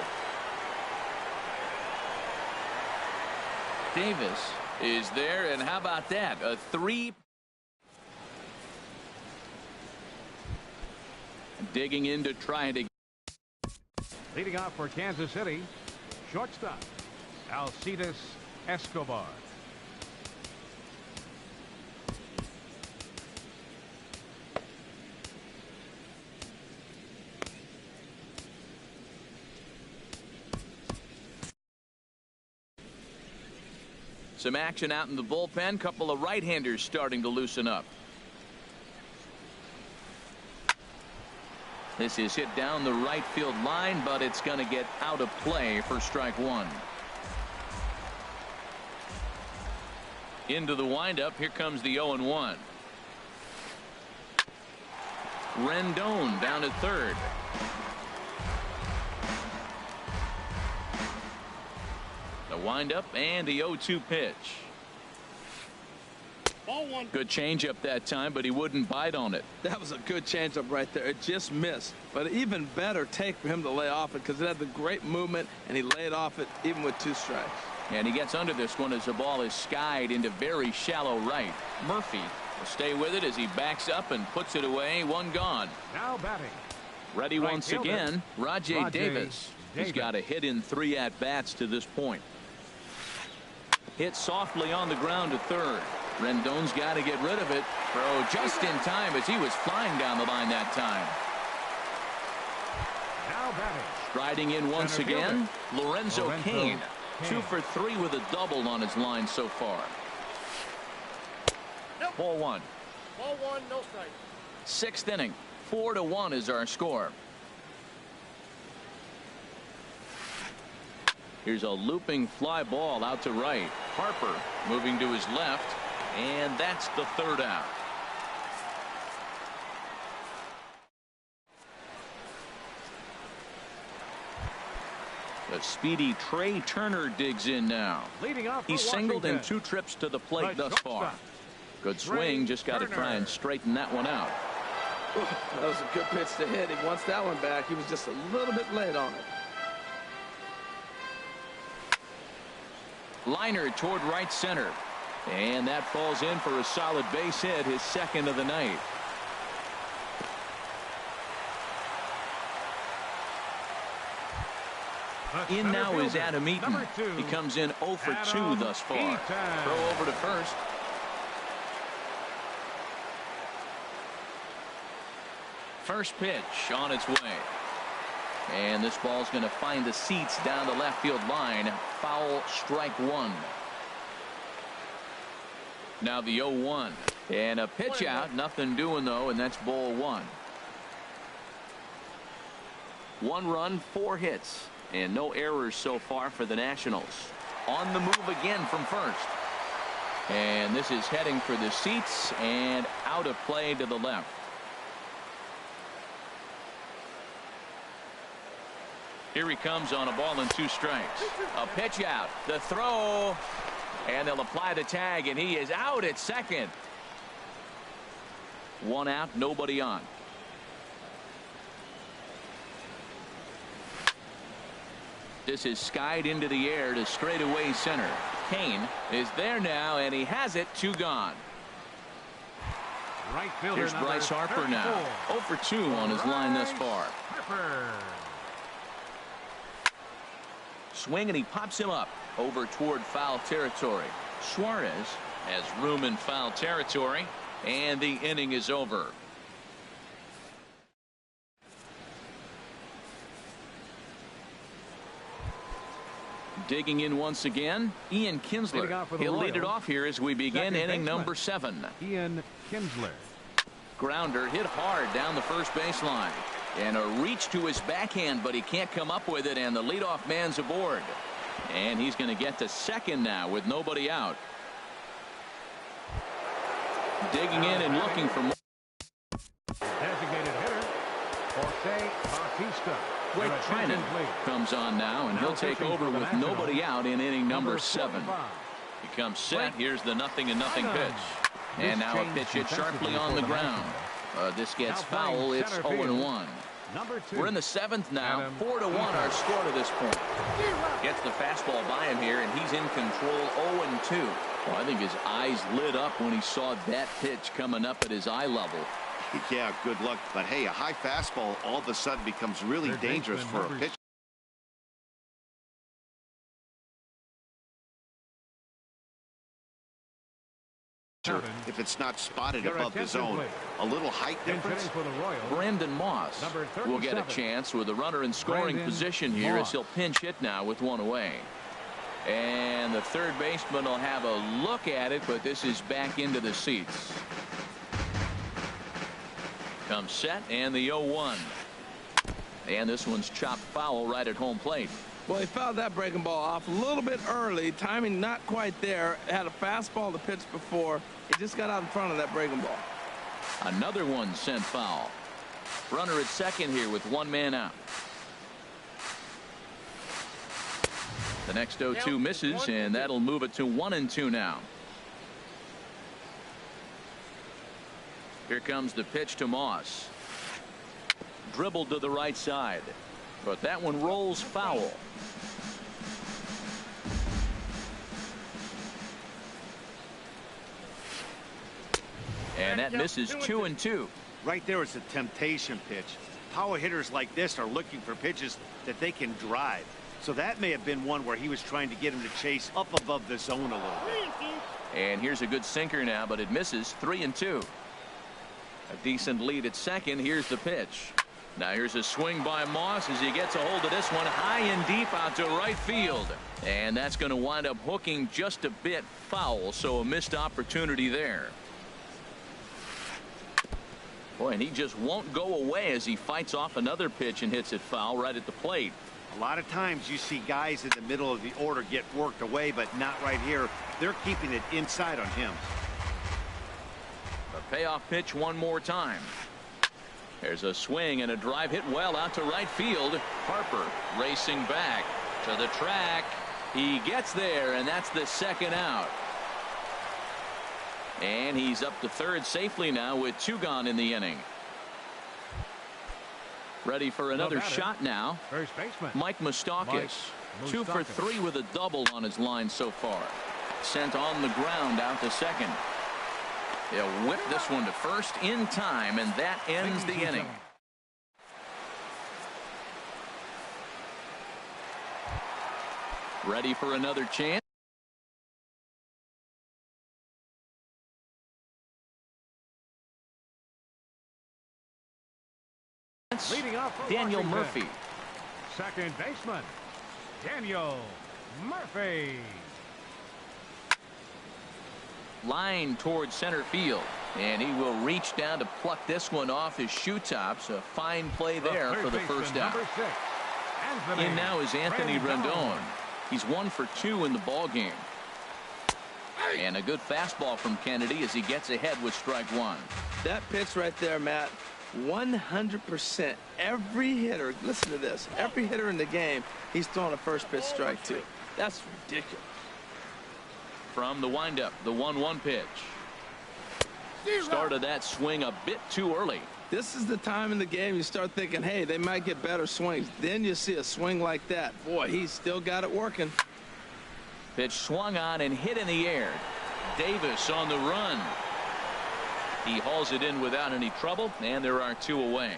Davis is there, and how about that? A 3. Digging in to try to. Leading off for Kansas City, shortstop, Alcides Escobar. Some action out in the bullpen. Couple of right-handers starting to loosen up. This is hit down the right field line, but it's going to get out of play for strike 1. Into the windup. Here comes the 0-1. Rendon down at third. The windup and the 0-2 pitch. Good changeup that time, but he wouldn't bite on it. That was a good changeup right there. It just missed. But an even better take for him to lay off it because it had the great movement, and he laid off it even with 2 strikes. And he gets under this one as the ball is skied into very shallow right. Murphy will stay with it as he backs up and puts it away. 1 gone. Now batting. Ready once again, Rajai Davis. He's got a hit in 3 at-bats to this point. Hit softly on the ground to third. Rendon's got to get rid of it. Throw just in time as he was flying down the line that time. Now batting. Striding in once Center again, Lorenzo Lorenzo Cain. Cain. 2 for 3 with a double on his line so far. Nope. Ball 1. Ball 1, no strike. 6th inning. 4-1 is our score. Here's a looping fly ball out to right. Harper moving to his left, and that's the 3rd out. The speedy Trey Turner digs in now. Leading off for He's singled in Washington. 2 trips to the plate The thus far. shortstop, Good Trey swing, just got to try Turner. and straighten that one out. That was a good pitch to hit. He wants that one back. He was just a little bit late on it. Liner toward right center, and that falls in for a solid base hit, his 2nd of the night. The In center now is fielder, Adam Eaton. number 2, He comes in 0 for 2 Adam thus far. Eaton. Throw over to first. First pitch on its way. And this ball's going to find the seats down the left field line. Foul, strike 1. Now the 0-1. And a pitch out. Nothing doing, though, and that's ball 1. 1 run, 4 hits, and no errors so far for the Nationals. On the move again from first. And this is heading for the seats and out of play to the left. Here he comes on a ball and 2 strikes. A pitch out. The throw. And they'll apply the tag, and he is out at second. 1 out, nobody on. This is skied into the air to straightaway center. Cain is there now, and he has it. 2 gone. Right fielder Here's number Bryce Harper 34. now. 0 for 2 on his line thus far. Harper. Swing, and he pops him up over toward foul territory. Suarez has room in foul territory, and the inning is over. Digging in once again, Ian Leading Kinsler. off for the He'll lead it Royals. off here as we begin Second inning baseman. number 7. Ian Kinsler. Grounder hit hard down the first baseline. And a reach to his backhand, but he can't come up with it, and the leadoff man's aboard. And he's going to get to second now with nobody out. Digging in and looking for more. Designated hitter, Jose Bautista. Blake Your attention, Trinan please. comes on now, and he'll Now take pitching over for the with Nationals, nobody out in inning number 7. 45. He comes set. Here's the 0-0 Trinan. pitch. And This now a change pitch hit sharply defensively on for the the ground. This gets Now playing foul. It's center field. 0-1. Number 2. We're in the 7th now. Adam 4-1 our score to this point. Gets the fastball by him here, and he's in control. 0-2. Well, I think his eyes lit up when he saw that pitch coming up at his eye level. Yeah, good luck. But hey, a high fastball all of a sudden becomes really Third dangerous baseman, for a number pitcher. If it's not spotted Your above the attention, zone, please. a little height Hitting difference. for the Royals. Brandon Moss Number will get a 37. chance with a runner in scoring Brandon position here as Moss. he'll pinch hit now with 1 away. And the third baseman will have a look at it, but this is back into the seats. Comes set, and the 0-1. And this one's chopped foul right at home plate. Well, he fouled that breaking ball off a little bit early. Timing not quite there. Had a fastball to pitch before. He just got out in front of that breaking ball. Another one sent foul. Runner at second here with 1 man out. The next 0-2 misses, and that'll move it to 1-2 now. Here comes the pitch to Moss. Dribbled to the right side, but that one rolls foul. And that misses 2-2. Right there is a temptation pitch. Power hitters like this are looking for pitches that they can drive. So that may have been one where he was trying to get him to chase up above the zone a little bit. And here's a good sinker now, but it misses. 3-2. A decent lead at second. Here's the pitch. Now here's a swing by Moss as he gets a hold of this one high and deep out to right field. And that's going to wind up hooking just a bit foul, so a missed opportunity there. Boy, and he just won't go away as he fights off another pitch and hits it foul right at the plate. A lot of times you see guys in the middle of the order get worked away, but not right here. They're keeping it inside on him. The payoff pitch one more time. There's a swing and a drive hit well out to right field. Harper racing back to the track. He gets there, and that's the second out. And he's up to third safely now with 2 gone in the inning. Ready for another shot now. First baseman Mike Moustakas. 2 for 3 with a double on his line so far. Sent on the ground out to second. He'll whip this one to first in time, and that ends the inning. Ready for another chance. leading off for Daniel Washington. Murphy. Second baseman Daniel Murphy. Line towards center field, and he will reach down to pluck this one off his shoe tops. A fine play there for the first out. In now is Anthony Rendon. He's 1 for 2 in the ball game. And a good fastball from Kennedy as he gets ahead with strike 1. That pitch right there, Matt, 100%. Every hitter, listen to this, every hitter in the game, he's throwing a first pitch strike 2. That's ridiculous. From the windup, the 1-1 pitch. Started that swing a bit too early. This is the time in the game you start thinking, hey, they might get better swings. Then you see a swing like that. Boy, he's still got it working. Pitch swung on and hit in the air. Davis on the run. He hauls it in without any trouble, and there are 2 away.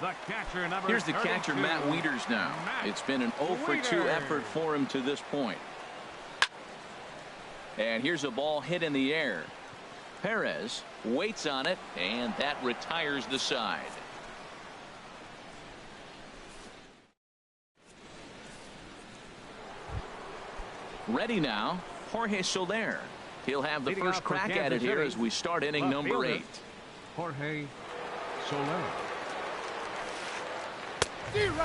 The catcher, number Here's the 32, catcher, Matt Wieters now. It's been an 0 for 2 effort for him to this point. And here's a ball hit in the air. Perez waits on it, and that retires the side. Ready now, Jorge Soler. He'll have the Leading first off for crack at Kansas it here City, as we start inning left number fielder, 8. Jorge Soler.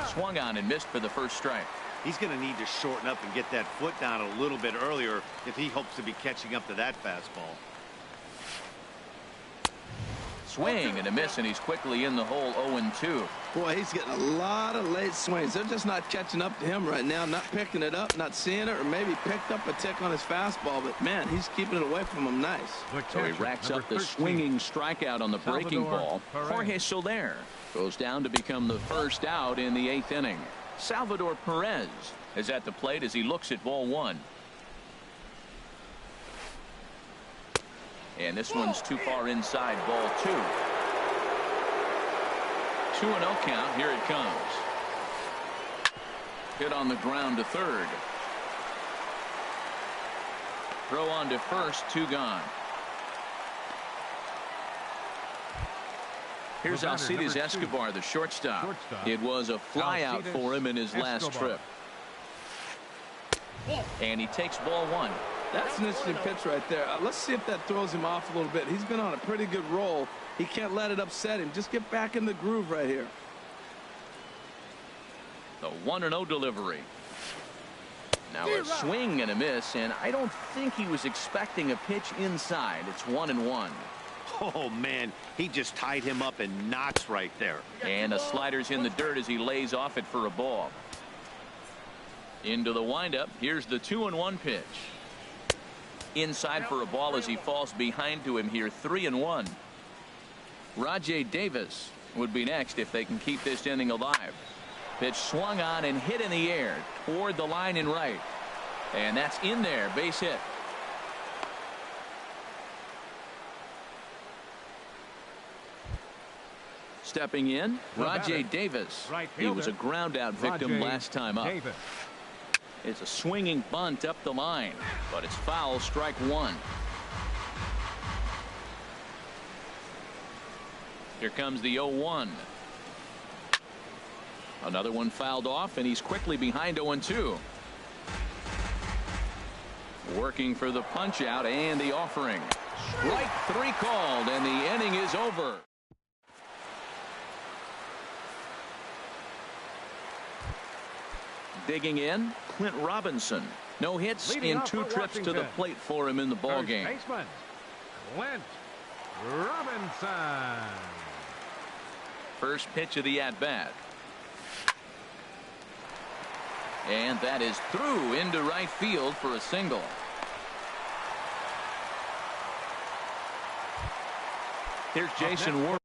Swung on and missed for the first strike. He's going to need to shorten up and get that foot down a little bit earlier if he hopes to be catching up to that fastball. Swing and a miss, and he's quickly in the hole. 0-2. Boy, he's getting a lot of late swings. They're just not catching up to him right now, not picking it up, not seeing it, or maybe picked up a tick on his fastball. But, man, he's keeping it away from him nice. So he racks up the swinging strikeout on the breaking ball. Jorge Soler goes down to become the first out in the 8th inning. Salvador Perez is at the plate as he looks at ball 1. And this one's too far inside, ball 2. 2-0 count. Here it comes. Hit on the ground to third. Throw on to first, 2 gone. Here's Alcides Escobar, the shortstop. It was a fly out for him in his last trip. And he takes ball 1. That's an interesting pitch right there. Let's see if that throws him off a little bit. He's been on a pretty good roll. He can't let it upset him. Just get back in the groove right here. The 1-0 delivery. Now a swing and a miss, and I don't think he was expecting a pitch inside. It's 1-1. Oh, man, he just tied him up in knots right there. And a slider's in the dirt as he lays off it for a ball. Into the windup. Here's the 2-1 pitch. Inside for a ball as he falls behind to him here. 3-1. Rajay Davis would be next if they can keep this inning alive. Pitch swung on and hit in the air toward the line and right. And that's in there. Base hit. Stepping in, The Rajay batter, Davis. right He was a fielder, ground out victim Rajay last time up. Davis. It's a swinging bunt up the line, but it's foul, strike one. Here comes the 0-1. Another one fouled off, and he's quickly behind 0-2. Working for the punch out and the offering. Strike three called, and the inning is over. Digging in, Clint Robinson. No hits Leading in off 2 for trips to the Washington. plate for him in the ball First game. baseman, Clint Robinson. First pitch of the at-bat. And that is through into right field for a single. Here's Jason Ward.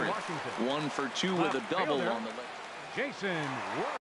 Washington. 1 for 2 with a double Fielder, on the left. Jason Ward.